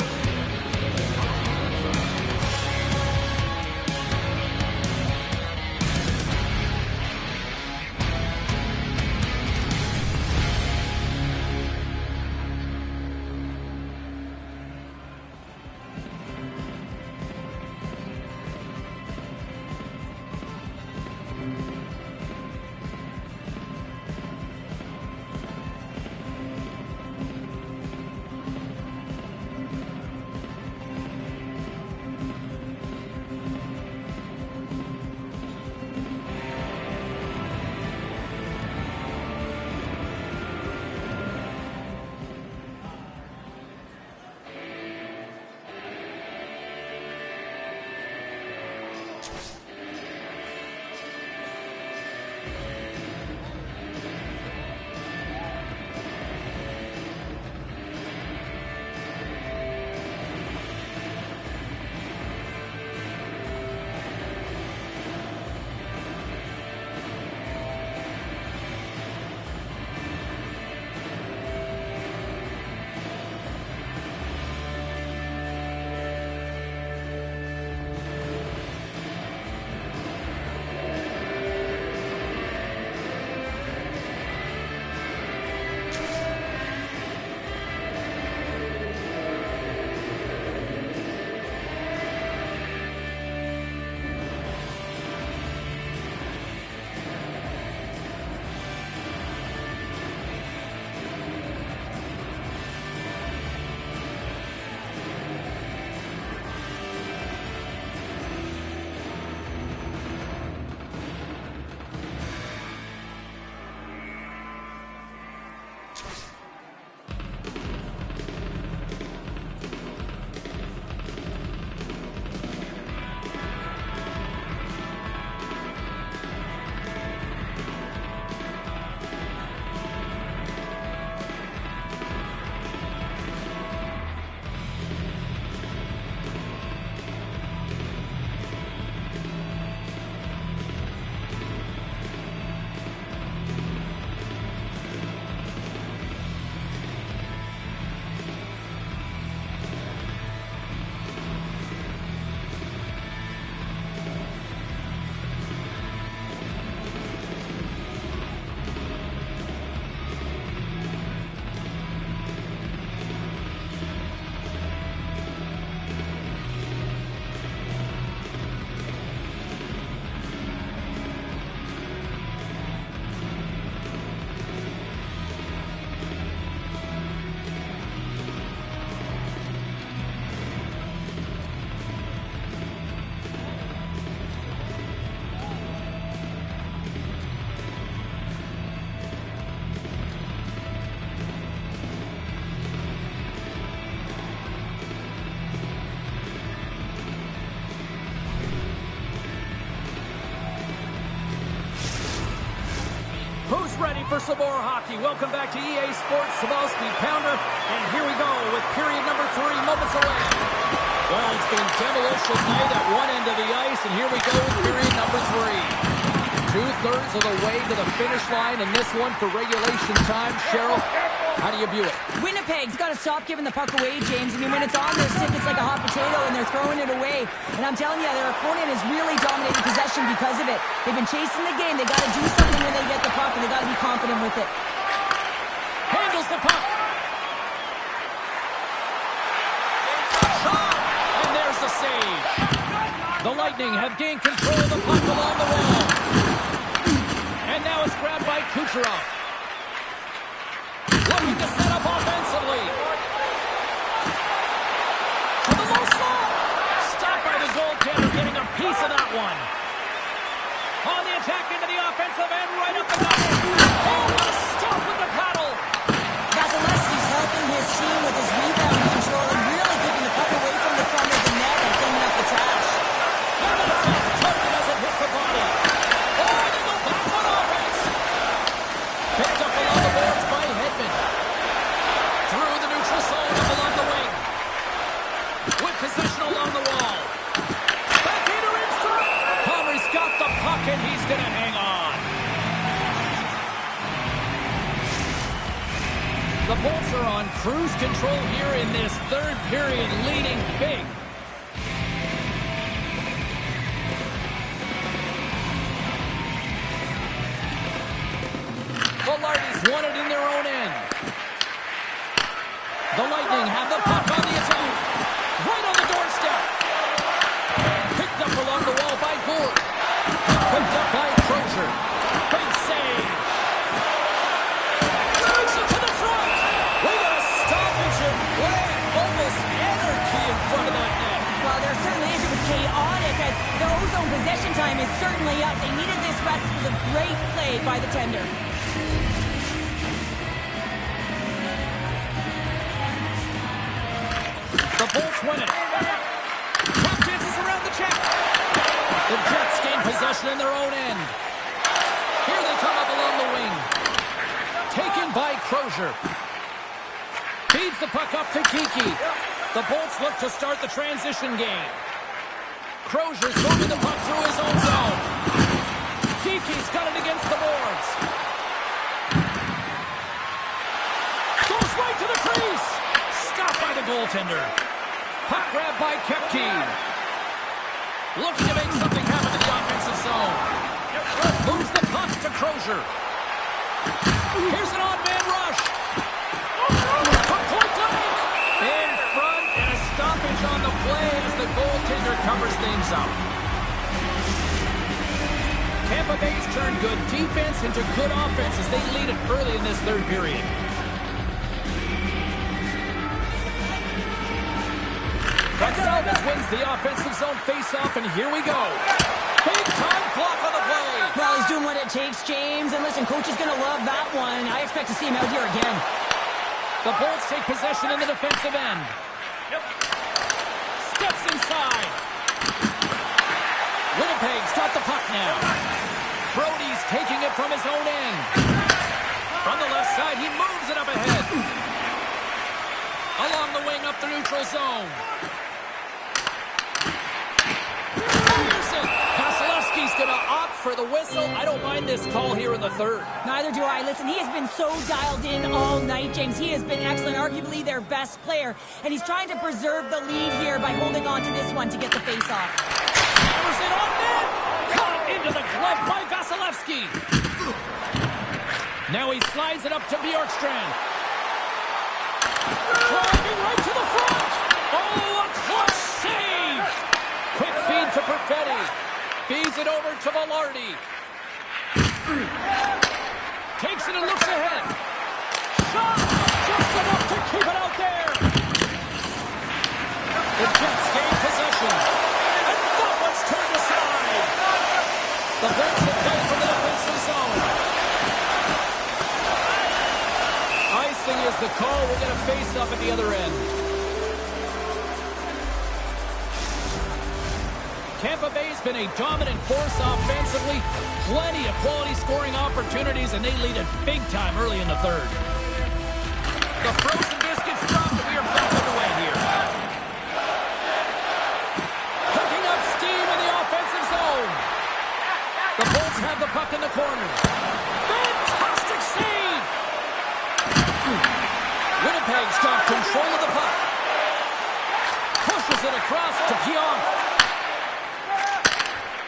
some more hockey. Welcome back to EA Sports Sabalski Pounder. And here we go with period number 3, moments away. Well, it's been demolition night at one end of the ice, and here we go with period number 3. 2/3 of the way to the finish line in this one for regulation time. Cheryl, how do you view it? Winnipeg's got to stop giving the puck away, James. I mean, when it's on their stick, it's like a hot potato, and they're throwing it away. And I'm telling you, their opponent is really dominating possession because of it. They've been chasing the game. They got to do something when they get the puck, and they got to be confident with it. Handles the puck. Shot! And there's the save. The Lightning have gained control of the puck along the wall. And now it's grabbed by Kucherov. Looking to set up offensively. To the low slot. Stopped by the goaltender, getting a piece of that one. On the attack into the offensive end, right up the gut. Oh, what a stop with the paddle. Vasilevsky's helping his team with his rebound control and really keeping the puck away from the front of the net and cleaning up the trash. And that's off target as it hits the body. Oh, they go back on offense. Picked up along the boards by Hedman. Through the neutral zone up along the wing. With possession along the wall. Backhander in straight. Palmer's got the puck and he's going to hang on. The Bolts are on cruise control here in this third period, leading big. Velarde's won it in their own end. The Lightning have the puck on the attack. Right on the doorstep. Picked up along the wall by Gourde. Picked up by Crozier. Big save. Drives it to the front. We got a stoppage in play. Almost anarchy in front of that net. Well, there certainly is. It was chaotic as the ozone possession time is certainly up. They needed this rest for the great play by the tender. The Bolts win it. Puck dances around the check. The Jets gain possession in their own end. Here they come up along the wing. Taken by Crozier. Feeds the puck up to Kiki. The Bolts look to start the transition game. Crozier's moving the puck through his own zone. Kiki's got it against the boards. Goes right to the crease. Stopped by the goaltender. Puck grab by Kepke. Looking to make something happen in the offensive zone. Moves the puck to Crozier. Here's an odd man rush. From point blank. In front and a stoppage on the play as the goaltender covers things up. Tampa Bay's turned good defense into good offense as they lead it early in this third period. Gonzalez wins the offensive zone face-off, and here we go. Big-time block on the play. Well, he's doing what it takes, James. And listen, coach is going to love that one. I expect to see him out here again. The Bolts take possession in the defensive end. Steps inside. Winnipeg's got the puck now. Brody's taking it from his own end. From the left side, he moves it up ahead. Along the wing, up the neutral zone. Vasilevsky's going to opt for the whistle. I don't mind this call here in the third. Neither do I. Listen, he has been so dialed in all night, James. He has been excellent, arguably their best player. And he's trying to preserve the lead here by holding on to this one to get the face-off. Hammers it on net. Caught into the glove by Vasilevsky. Now he slides it up to Bjorkstrand. Driving right to the front. Oh, a clutch save. Quick feed to Perfetti. Feeds it over to Velarde. Takes it and looks ahead. Shot! Just enough to keep it out there. The Jets gain possession. And that one's turned aside. The Bolts have played from the defensive zone. Icing is the call. We're going to face up at the other end. Tampa Bay's been a dominant force offensively. Plenty of quality scoring opportunities, and they lead it big time early in the third. The frozen biscuits dropped, and we are back underway here. Cooking up steam in the offensive zone. The Bolts have the puck in the corner. Fantastic save! Winnipeg's got control of the puck. Pushes it across to Pionk.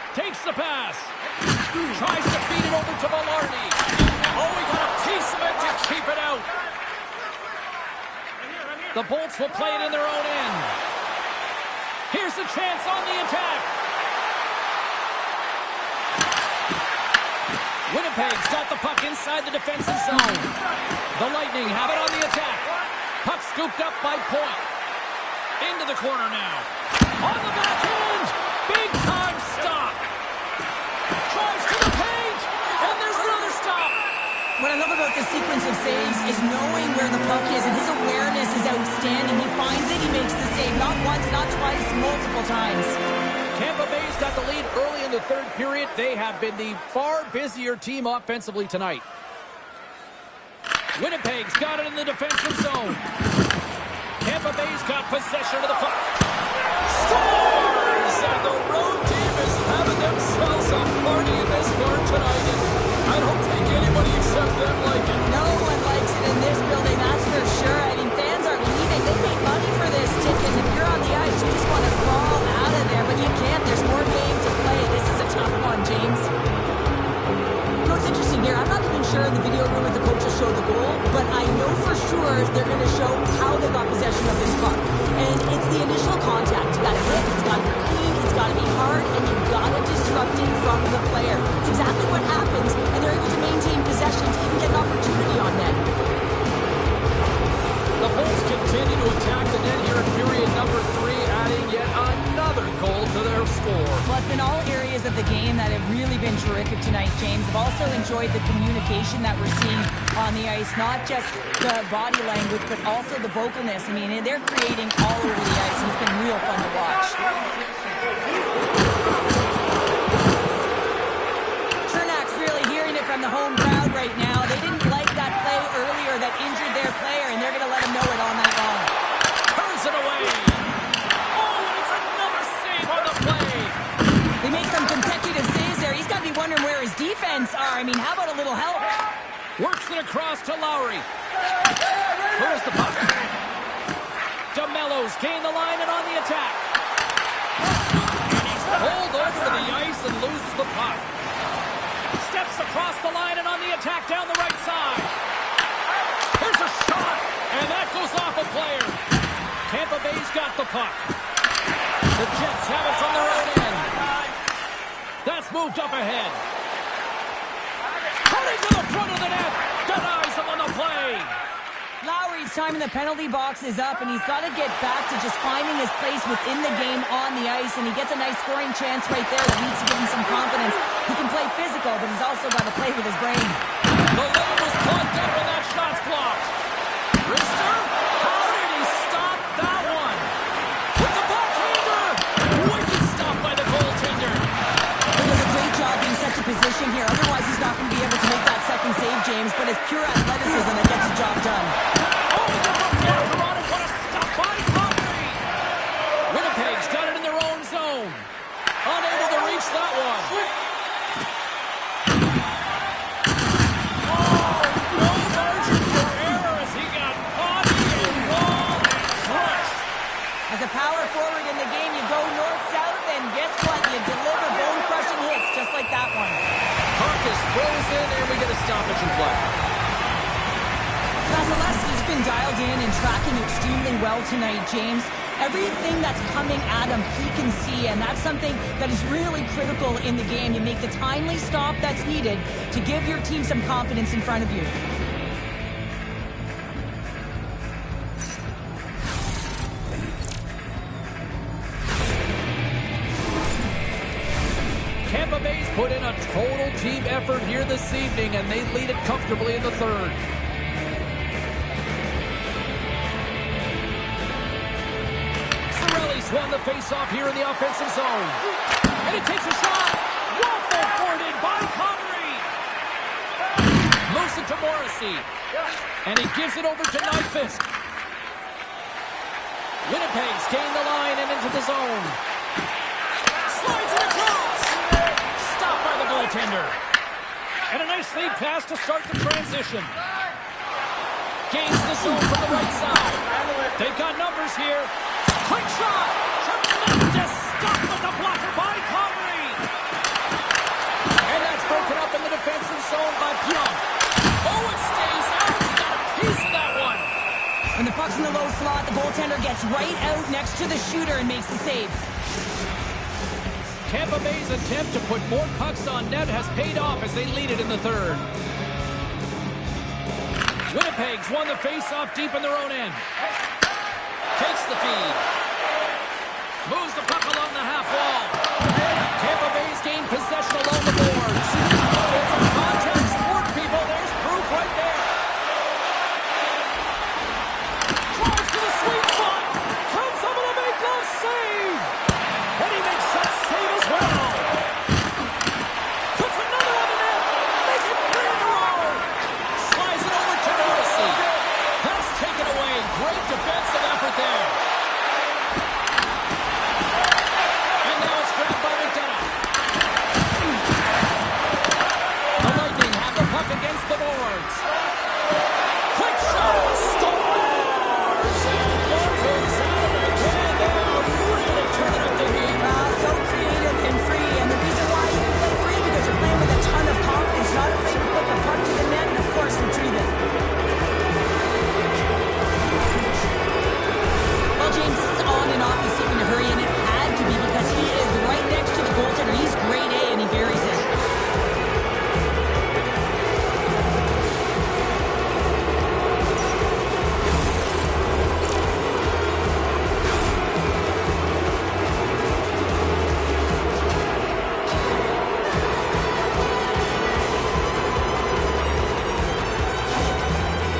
Takes the pass. Tries to feed it over to Velarde. Oh, he got a piece of it to keep it out. The Bolts will play it in their own end. Here's a chance on the attack. Winnipeg's got the puck inside the defensive zone. The Lightning have it on the attack. Puck scooped up by Point. Into the corner now. On the backhand. Big time stop. Tries to the paint. And there's another stop. What I love about this sequence of saves is knowing where the puck is, and his awareness is outstanding. He finds it, he makes the save. Not once, not twice, multiple times. Tampa Bay's got the lead early in the third period. They have been the far busier team offensively tonight. Winnipeg's got it in the defensive zone. Tampa Bay's got possession of the puck. Scores! And the road team is having themselves a party in this barn tonight. And I don't think anybody except them like it. No one likes it in this building, that's for sure. I mean, fans are leaving. They paid money for this ticket. If you're on the ice, you just want to crawl out of there. But you can't. There's more game to play. This is a tough one, James. You know what's interesting here? I'm not even sure in the video room if the coaches show the goal, but I know for sure they're going to show how they got possession of this puck. And it's the initial contact. You got to hit, it's got to be clean, it's got to be hard, and you've got to disrupt it from the player. It's exactly what happens, and they're able to maintain possession to even get an opportunity on net. The Bolts continue to attack the net here in period number 3, adding yet another goal to their score. Well, it's been all areas of the game that have really been terrific tonight, James. I've also enjoyed the communication that we're seeing on the ice, not just the body language, but also the vocalness. I mean, they're creating all over the ice, and it's been real fun to watch. Chernak's really hearing it from the home crowd right now. They didn't like that play earlier that injured their player, and they're going to let him know it all night long. Turns it away. Oh, and it's another save on the play. They make some consecutive saves there. He's got to be wondering where his defense are. I mean, how about a little help? Works it across to Lowry. Where's the puck? DeMello's gained the line and on the attack. And he's pulled over to the ice and loses the puck. Steps across the line and on the attack down the right side. Here's a shot, and that goes off a player. Tampa Bay's got the puck. The Jets have it from their own end. That's moved up ahead. Cutting to the front of the net. Denies him on the play. Lowry's time in the penalty box is up, and he's got to get back to just finding his place within the game on the ice, and he gets a nice scoring chance right there that needs to give him some confidence. He can play physical, but he's also got to play with his brain. The lane was plugged up, and that shot's blocked. Rister, how did he stop that one? With the backhander! Wicked stop by the goaltender. He does a great job being set to position here. Otherwise, he's not going to be able to make that second save, James, but it's pure athleticism that gets the job done. Oh, he gets a marker on it. What a stop by Lowry. Winnipeg's got it in their own zone. Unable to reach that one. Oh, no margin for error as he got body and wall and crushed. As a power forward in the game, you go north-south, and guess what? You deliver bone-crushing hits just like that one. Puck is frozen, and we get a stoppage in play. Vasilevsky's been dialed in and tracking extremely well tonight, James. Everything that's coming at him, he can see, and that's something that is really critical in the game. You make the timely stop that's needed to give your team some confidence in front of you. Tampa Bay's put in a total team effort here this evening, and they lead it comfortably in the third. won the face-off here in the offensive zone. And it takes a shot. Waffle boarded by Connery. Moves it to Morrissey. And he gives it over to Ninteenth. Winnipeg's gained the line and into the zone. Slides it across. Stopped by the goaltender. And a nice lead pass to start the transition. Gains the zone from the right side. They've got numbers here. Quick shot. Tremendous stop with the blocker by Connery. And that's broken up in the defensive zone by Pion. Oh, it stays out. He got a piece of that one. When the puck's in the low slot, the goaltender gets right out next to the shooter and makes the save. Tampa Bay's attempt to put more pucks on net has paid off as they lead it in the third. Winnipeg's won the face-off deep in their own end. Takes the feed. Moves the puck along the half wall. Tampa Bay's gained possession along the boards. It's a contact sport, people. There's proof right there. Drives to the sweet spot. Comes up with a big glove save. And he makes that save as well. Puts another on the net. Make it 3 in a row. Slides it over to Morrissey. That's taken away. Great defensive effort there. And now it's grabbed by McDonough. The Lightning have the puck against the boards. Quick shot. Scores. And one goes out again. They are really turning up the heat. So creative and free, and the reason why you can play free because you're playing with a ton of confidence, not afraid to put the puck to the net and, of course, retrieve it. Well, James, this is on and off. He's seeming to hurry, and it had to be because he is right next to the goaltender. He's grade A, and he buries it.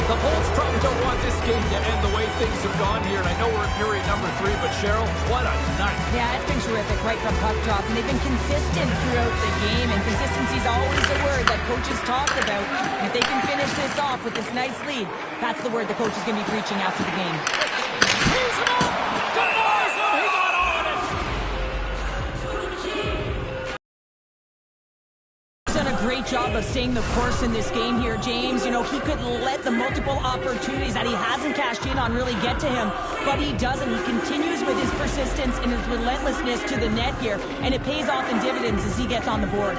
The Bolts probably don't want this game to end the way things have gone here, and I know we're in period number 3, but Cheryl, what a night. Yeah, it's been terrific right from puck drop, and they've been consistent throughout the game, and consistency is always a word that coaches talk about. And if they can finish this off with this nice lead, that's the word the coach is going to be preaching after the game. He's him up! Denies him! He got all of it! He's done a great job of staying the course in this game here, James. You know, he could let the multiple opportunities that he hasn't cashed in on really get to him, but he doesn't. He continues with his persistence and his relentlessness to the net here, and it pays off in dividends as he gets on the board.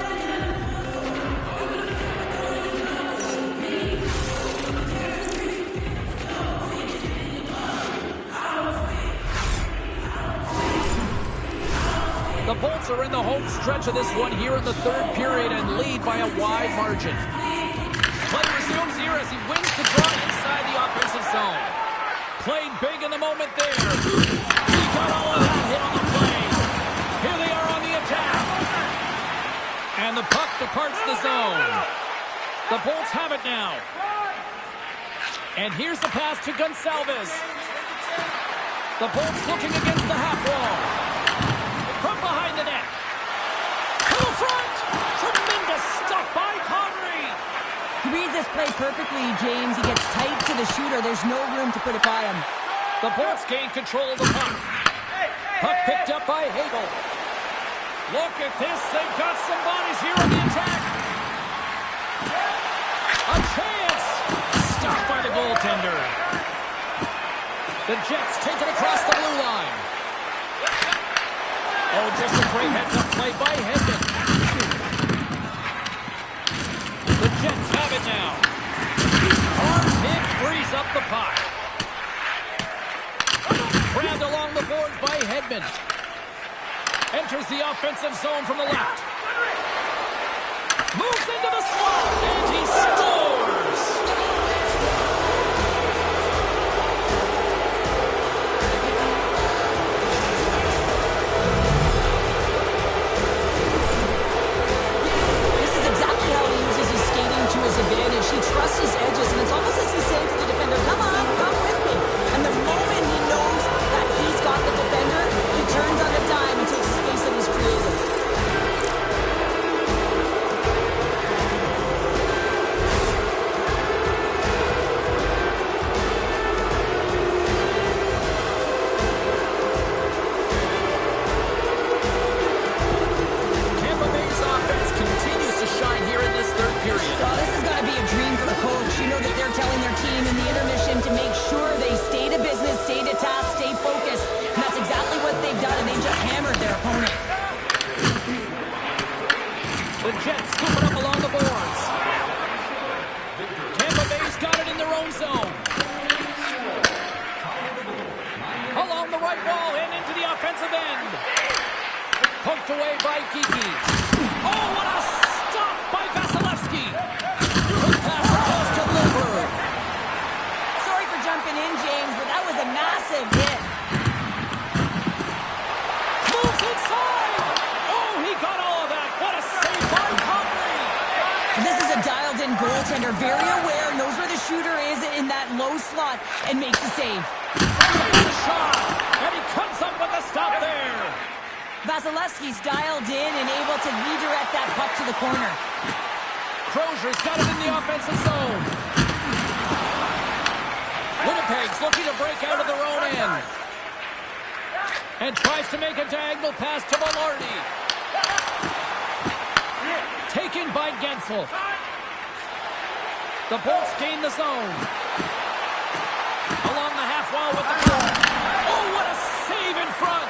The Bolts are in the home stretch of this one here in the third period and lead by a wide margin. Play resumes here as he wins the draw inside the offensive zone. Played big in the moment there. He got all of that hit on the play. Here they are on the attack. And the puck departs the zone. The Bolts have it now. And here's the pass to Gonsalves. The Bolts looking against the half wall. From behind the net. To the front. Tremendous stop by Connery. He reads this play perfectly, James. He gets tight to the shooter. There's no room to put it by him. The Bolts gain control of the puck. Puck picked up by Hagel. Look at this. They've got some bodies here on the attack. A chance. Stopped by the goaltender. The Jets take it across the blue line. Oh, just a great heads-up play by Hedman. The Jets have it now. Hard hit frees up the puck. Grabbed along the boards by Hedman. Enters the offensive zone from the left. Moves into the slot, and he scores! Advantage. He trusts his edges, and it's almost as he's saying to the defender, come on, come with me. And the moment he knows that he's got the defender, he right wall and into the offensive end. Poked away by Geeky. Oh, what a stop by Vasilevsky. Quick pass across to Lindbergh. Sorry for jumping in, James, but that was a massive hit. Moves inside. Oh, he got all of that. What a save by Connery. This is a dialed-in goaltender, very aware, knows where the shooter is in that low slot, and makes the save. Takes a shot, and he comes up with a stop there. Vasilevsky's dialed in and able to redirect that puck to the corner. Crozier's got it in the offensive zone. Winnipeg's looking to break out of their own end. And tries to make a diagonal pass to Mallardy. Taken by Gensel. The Bolts gain the zone. Along the half wall with the puck. Oh, what a save in front.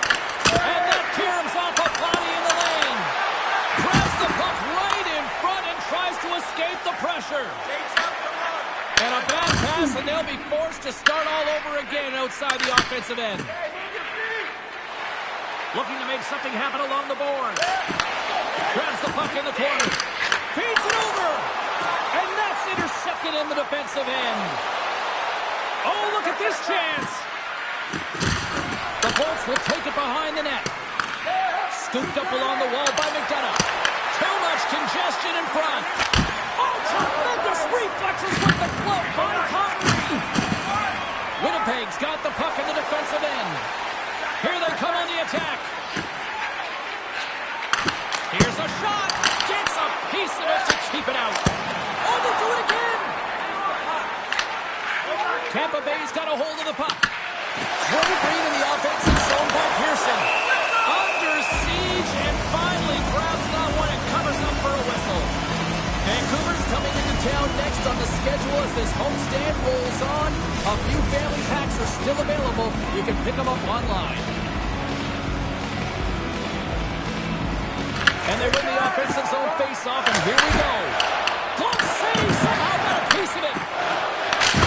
And that tears off a body in the lane. Grabs the puck right in front and tries to escape the pressure. And a bad pass, and they'll be forced to start all over again outside the offensive end. Looking to make something happen along the board. Grabs the puck in the corner. Feeds it over. And that's intercepted in the defensive end. Oh, look at this chance. The Bolts will take it behind the net. Scooped up along the wall by McDonough. Too much congestion in front. Oh, tremendous reflexes with the glove by Connery. Winnipeg's got the puck in the defensive end. Here they come on the attack. Here's a shot. Gets a piece of it to keep it out. Oh, they do it again. Tampa Bay's got a hold of the puck. Green in the offensive zone by Pearson. Under siege and finally grabs that one and covers up for a whistle. Vancouver's coming into town next on the schedule as this homestand rolls on. A few family packs are still available. You can pick them up online. And they win the offensive zone face-off, and here we go. Close save, somehow got a piece of it.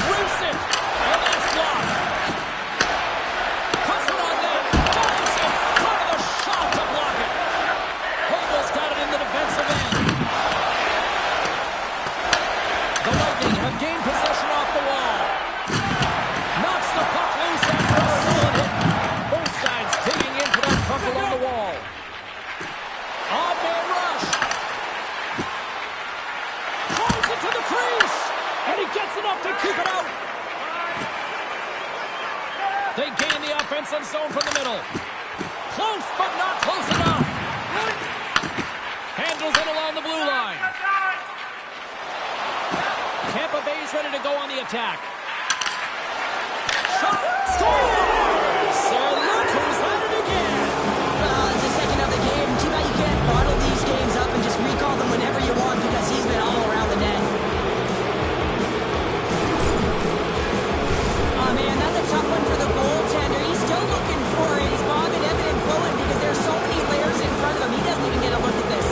Rips it, and that's blocked. Cuts it on net, dives in front of the shot to block it. Hogel's got it in the defensive end. The Lightning have gained possession off the wall. Knocks the puck loose after a solid hit. Both sides digging into that puck along the wall. Odd man rush. Throws it to the crease. And he gets enough to keep it out. They gain the offensive zone from the middle. Close, but not close enough. Handles it along the blue line. Tampa Bay's ready to go on the attack. Shot. Scores! So look who's at it again. Well, it's the second of the game. Too bad you can't bottle these games up and just recall them whenever you want because he's been all around the net. Oh, man, that's a tough one for the goaltender. He's still looking for it. He's bobbing, ebbing, and flowing because there's so many layers in front of him. He doesn't even get a look at this.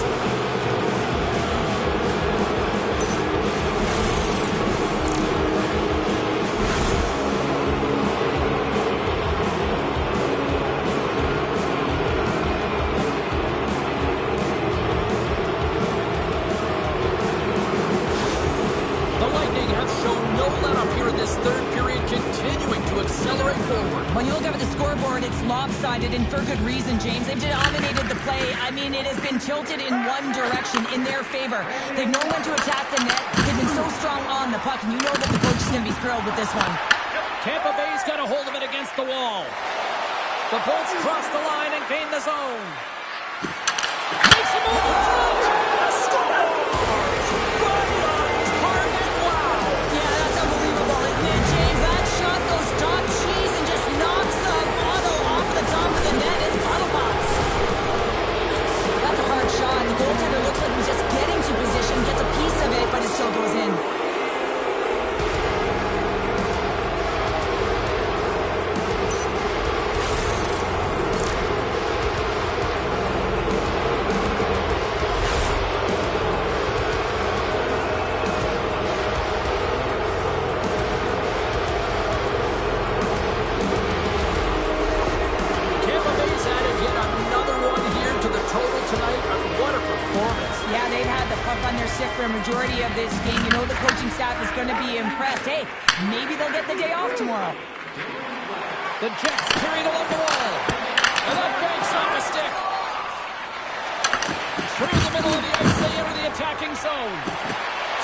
When you look up at the scoreboard, it's lopsided, and for good reason, James. They've dominated the play. I mean, it has been tilted in one direction, in their favor. They've known when to attack the net. They've been so strong on the puck, and you know that the coach is going to be thrilled with this one. Tampa Bay's got a hold of it against the wall. The Bolts cross the line and gain the zone. Makes a move in front. Scores! Right on target. Wow. Yeah, that's unbelievable, isn't it, James? That shot goes top cheese and just knocks the bottle off the top of the net. It's bottle box. That's a hard shot. The goaltender looks like he's just getting to position, gets a piece of it, but it still goes in. on their stick for a majority of this game. You know the coaching staff is going to be impressed. Hey, maybe they'll get the day off tomorrow. The Jets carried along the wall. And that banks off a stick. Through the middle of the ice, they enter the attacking zone.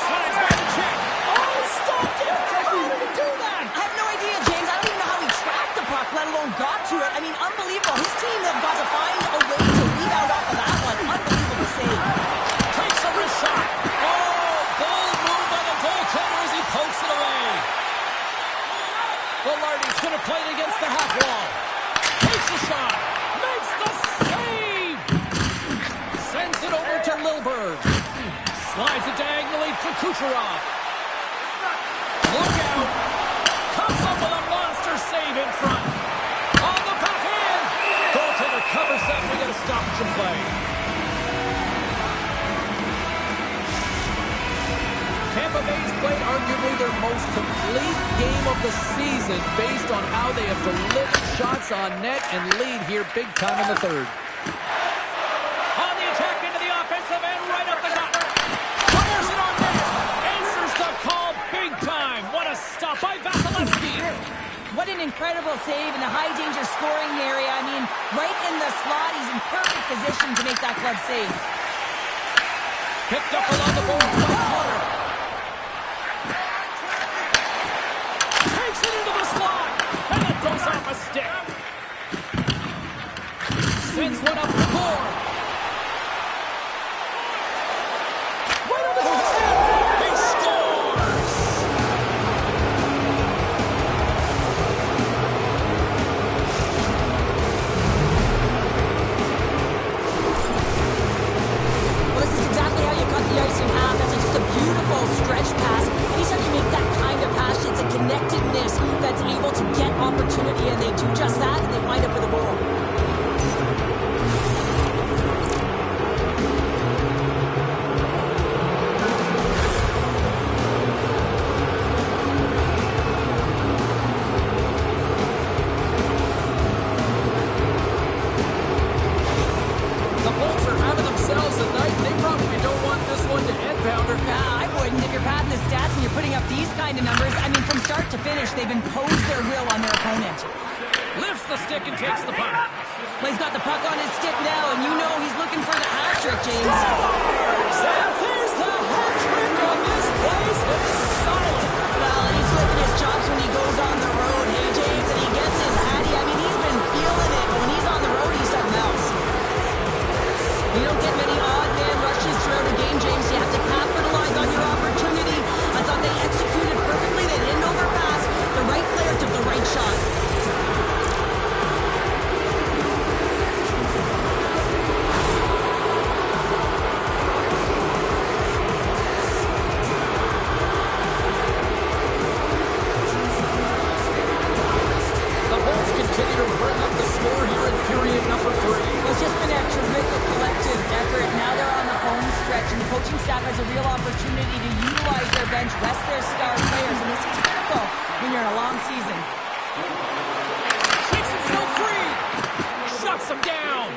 Slides by the check. Oh, stopped it! How did he do that? I have no idea, James. I don't even know how he tracked the puck, let alone got to it. I mean, unbelievable. His team have got to find a way to rebound off of that one. Unbelievable save. Takes a wrist shot. Oh, bold move by the goaltender as he pokes it away. Velarde's going to play it against the half wall. Takes a shot. Makes the save. Sends it over to Lilburg. Slides it diagonally to Kucherov. Look out. Comes up with a monster save in front. On the backhand. Goaltender covers that. We get a stoppage in play. Tampa Bay's played arguably their most complete game of the season based on how they have delivered shots on net and lead here big time in the third. On the attack into the offensive end, right up the gut. Fires it on net. Answers the call big time. What a stop by Vasilevsky. What an incredible save in the high-danger scoring area. I mean, right in the slot. He's in perfect position to make that club save. Picked up along the boards by Connor. Takes it into the slot. And it goes off a stick. Sends one up the board. Right on the stick. He scores. Well, this is exactly how you cut the ice in half. That's just a beautiful stretch pass. Anytime you make that kind of pass, it's a connectedness that's able to get opportunity, and they do just that, and they wind up with a goal. The Bolts are having themselves a night. They probably don't want this one to end, Pounder. I wouldn't. If you're padding the stats and you're putting up these kind of numbers, I mean, from start to finish, they've imposed their will on their opponent. Lifts the stick and takes the puck. Well, he's got the puck on his stick now, and you know he's looking for the hat trick, James. Scores! And there's the hat trick on this place. It's solid. Well, and he's flipping his chops when he goes on the road, hey, James, and he gets his hattie. I mean, he's been feeling it, but when he's on the road, he's something else. You don't get many odd man rushes throughout a game, James. You have to capitalize on your opportunity. I thought they executed perfectly. They didn't overpass. The right player took the right shot. The Bolts continue to bring up the score here in period number 3. Well, it's just been a terrific collective effort. Now they're on the home stretch, and the coaching staff has a real opportunity to utilize their bench, rest their star players, and this is critical when you're in a long season. Takes himself free. Shuts him down.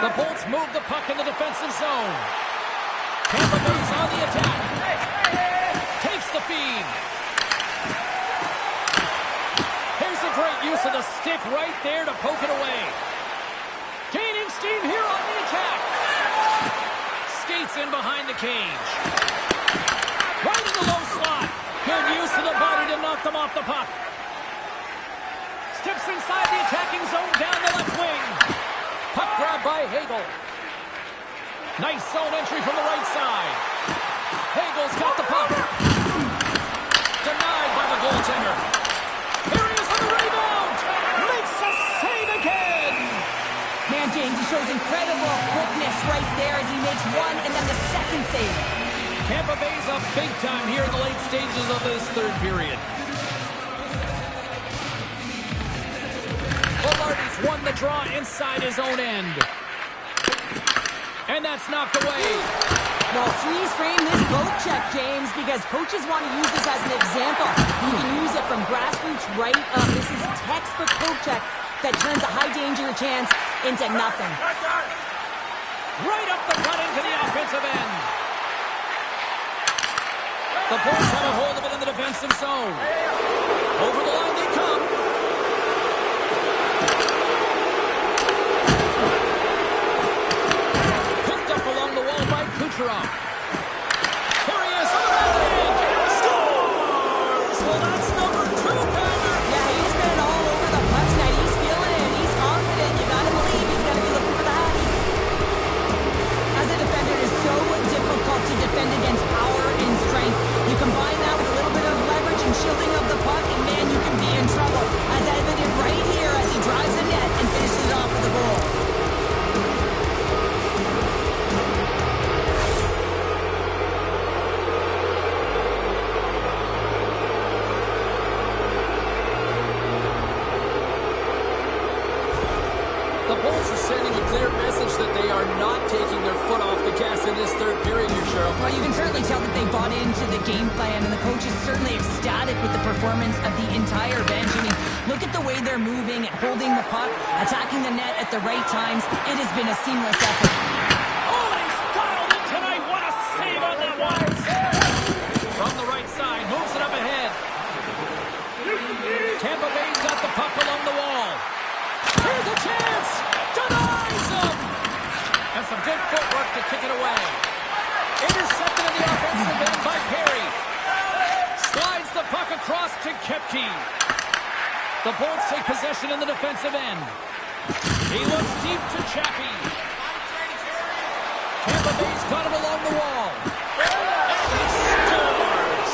The Bolts move the puck in the defensive zone. Tampa Bay's on the attack. Takes the feed. Here's a great use of the stick right there to poke it away. Gaining steam here on the attack. Skates in behind the cage. Right in the low slot. Good use of the body to knock them off the puck. Steps inside the attacking zone down the left wing. Puck grab by Hagel. Nice zone entry from the right side. Hagel's got the puck. Denied by the goaltender. Here he is on the rebound. Makes a save again. Man, James, he shows incredible quickness right there as he makes one and then the second save. Tampa Bay's up big time here in the late stages of this third period. Velarde's won the draw inside his own end. And that's knocked away. Well, freeze frame this boat check, James, because coaches want to use this as an example. You can use it from grassroots right up. This is textbook boat check that turns a high-danger chance into nothing. Right up the front into the offensive end. The Bulls have a hold of it in the defensive zone. Over the line they come. Picked up along the wall by Kucherov. Here he is. Scores! Well, that's number 2, Patrick. Yeah, he's been all over the puck tonight. He's feeling it. He's confident. You got to believe he's going to be looking for the happy. As a defender, it is so difficult to defend against power and strength. You combine that with a little bit of leverage and shielding of the puck, and man, you can be in trouble. As evident right here as he drives the net and finishes it off with a goal. The Bulls are sending a clear message that they are not taking their foot off the gas in this third period here, Cheryl. Well, you can certainly tell that they bought into the game plan, and the coach is certainly ecstatic with the performance of the entire bench. I mean, look at the way they're moving, holding the puck, attacking the net at the right times. It has been a seamless effort. Oh, he's dialed it tonight. What a save on that one. From the right side, moves it up ahead. Tampa Bay's got the puck along the wall. Here's a chance! Denies him! And some good footwork to kick it away. Intercepted in the offensive end by Perry. Slides the puck across to Kepke. The Bolts take possession in the defensive end. He looks deep to Chaffee. Tampa Bay's got him along the wall. And he scores!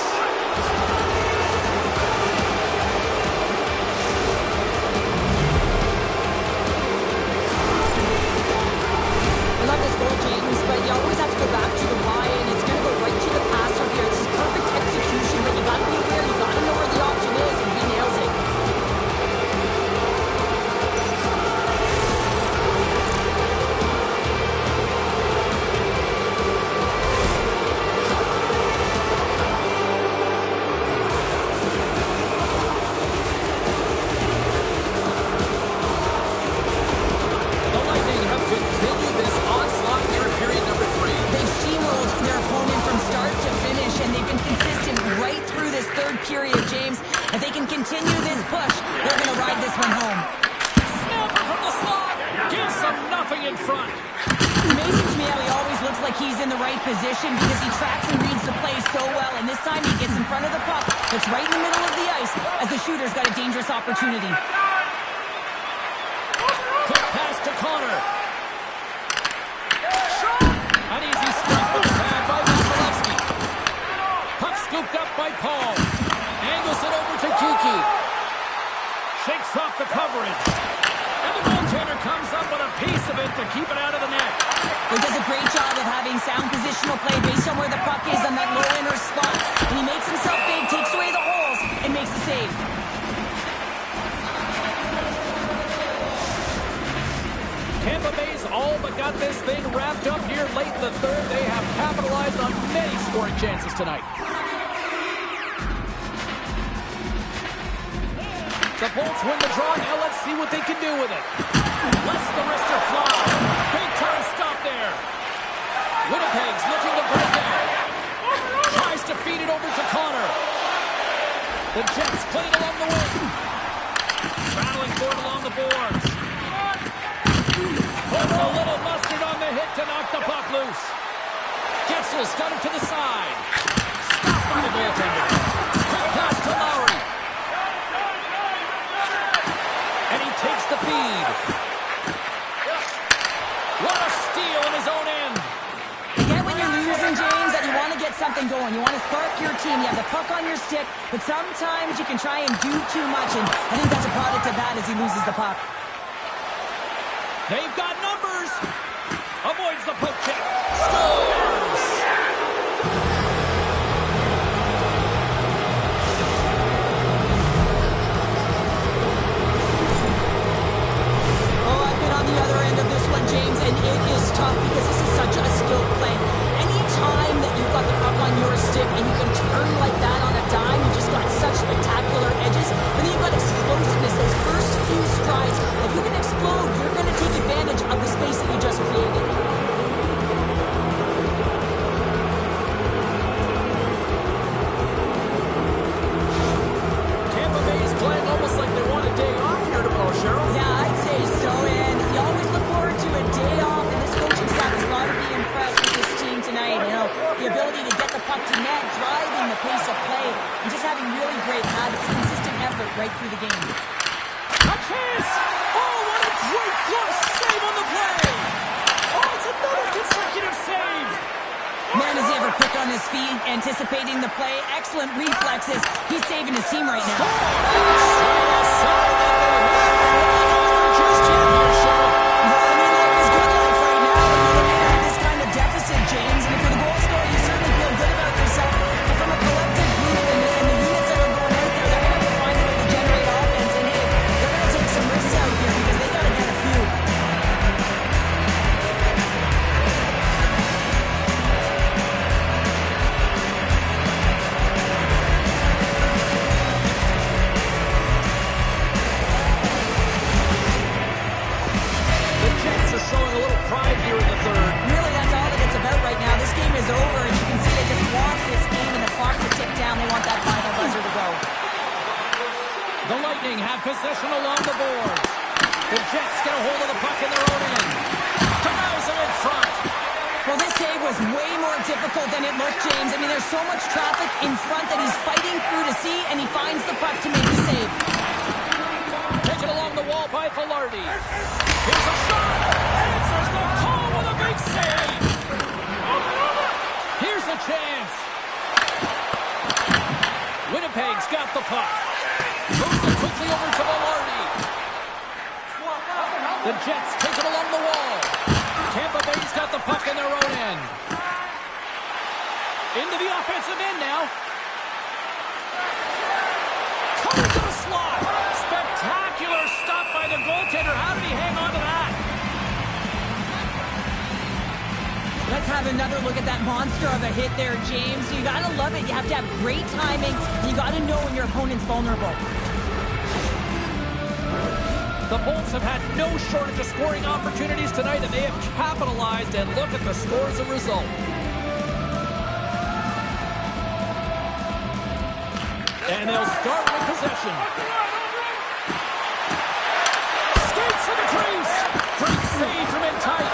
I love this goal, James, but you always have to go back to the why, and it's going to go right to the passer here. It's just perfect execution, but you got to be aware, you got to know where the option is, and he nails it. The Lightning have continued this onslaught here in period number 3. They've steamrolled their opponent from start to finish, and they've been consistent right through this third period, James. If they can continue this push, they're going to ride this one home. Snapper from the slot. Gives them nothing in front. It's amazing to me how he always looks like he's in the right position because he tracks and reads the play so well, and this time he gets in front of the puck that's right in the middle of the ice as the shooter's got a dangerous opportunity. Quick pass to Connor. An easy strike with the pad by Vasilevsky. Puck scooped up by Paul. Angles it over to Kiki. Shakes off the coverage. And the goaltender comes up with a piece of it to keep it out of the net. He does a great job of having sound positional play based on where the puck is on that low inner spot. And he makes himself big, takes away the holes, and makes the save. Tampa Bay's all but got this thing wrapped up here late in the third. They have capitalized on many scoring chances tonight. The Bolts win the draw. Now let's see what they can do with it. Lets the wrister fly. Big time stop there. Winnipeg's looking to break out. Tries to feed it over to Connor. The Jets play it along the wing. Battling for it along the boards. Puts a little mustard on the hit to knock the puck loose. Getzel's got it to the side. Stopped by the goaltender. Quick pass to Lowry. And he takes the feed. What a steal in his own end. You get when you're losing, James, that you want to get something going. You want to spark your team. You have the puck on your stick, but sometimes you can try and do too much, and I think that's a product of that as he loses the puck. They've got numbers. Avoids the poke check. Scores! Oh, I've been on the other end of this one, James, and it is tough because this is such a skilled play. Any time that you've got the puck on your stick and you can turn like that on a dime, you just got such spectacular edges. And then you've got explosiveness, those first few strides. If you can explode, you're going to take advantage of the space that you just created. anticipating the play. Excellent reflexes. He's saving his team right now. Life is good life right now. You're looking at this kind of deficit, James. And if you're the goal scorer, you certainly feel good about yourself. But from a collective group and the units that are going out there, they're going to have to find a way to generate offense. And hey, they're going to take some risks out here because they got to get a few. Showing a little pride here in the third. Really, that's all that it's about right now. This game is over, and you can see they just want this game and the clock to tick down. They want that final buzzer to go. The Lightning have possession along the boards. The Jets get a hold of the puck in their own end. Tomausen in front. Well, this save was way more difficult than it looked, James. I mean, there's so much traffic in front that he's fighting through to see, and he finds the puck to make the save. Taken along the wall by Velarde. Here's a shot. Answers the call with a big save. Here's a chance. Winnipeg's got the puck. Moves it quickly over to Velarde. The Jets take it along the wall. Tampa Bay's got the puck in their own end. Into the offensive end now. Coming to the slot. Spectacular stop by the goaltender. How did he hang on to that? Let's have another look at that monster of a hit there, James. You gotta love it. You have to have great timing. You gotta know when your opponent's vulnerable. The Bolts have had no shortage of scoring opportunities tonight, and they have capitalized, and look at the score as a result. And they'll start with possession. Skates to the crease. Great save from in tight.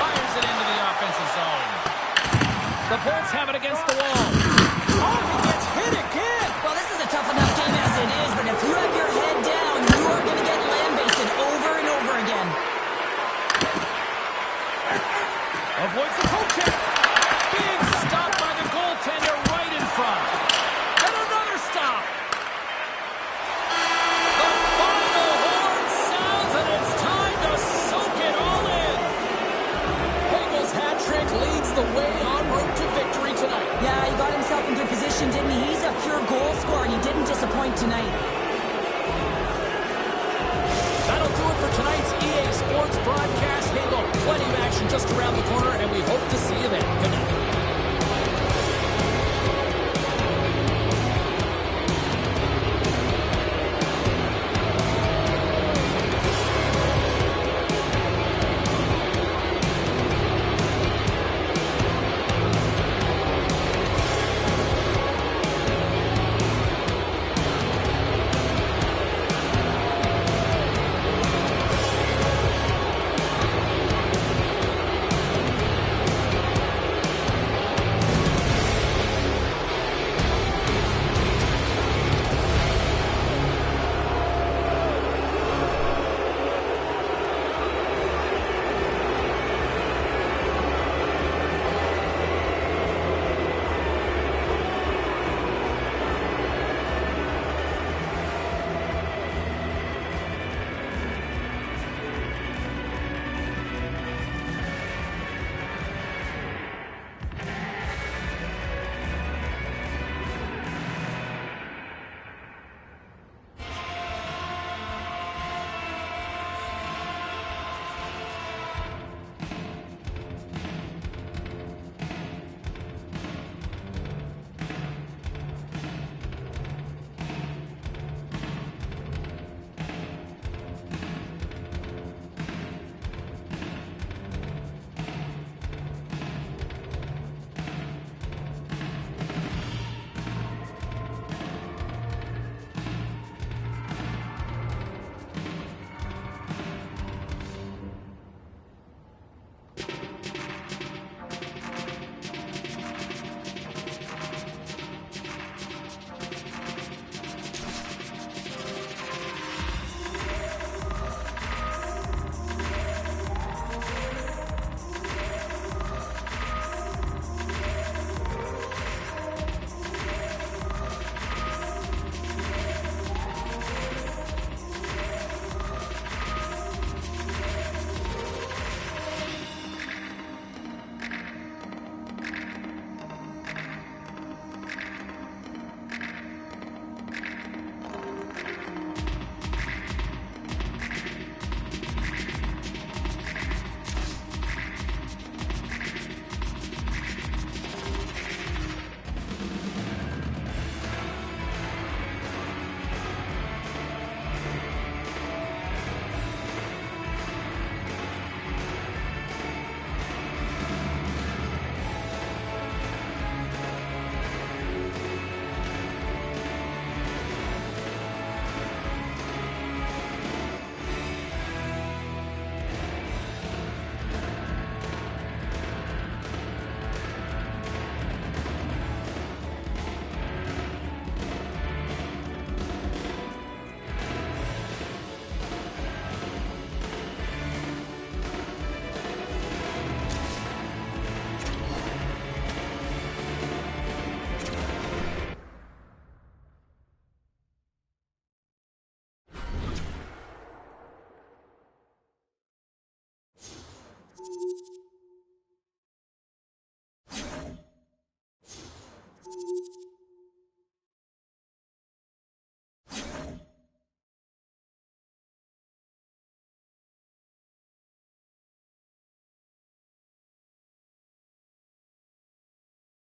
Fires it into the offensive zone. The Bolts have it against the wall. Oh, he gets hit again. Well, this is a tough enough game as it is, but if you have your head down, you are going to get lambasted over and over again. Avoids the poke check. Big stop by the goaltender right in front. And another stop. The final horn sounds, and it's time to soak it all in. Hagel's hat trick leads the way en route to victory tonight. Yeah, he got himself in good position, didn't he? He's a pure goal scorer, and he didn't disappoint tonight. That'll do it for tonight's EA Sports broadcast. Hey, look, plenty of action just around the corner, and we hope to see you then. Good night.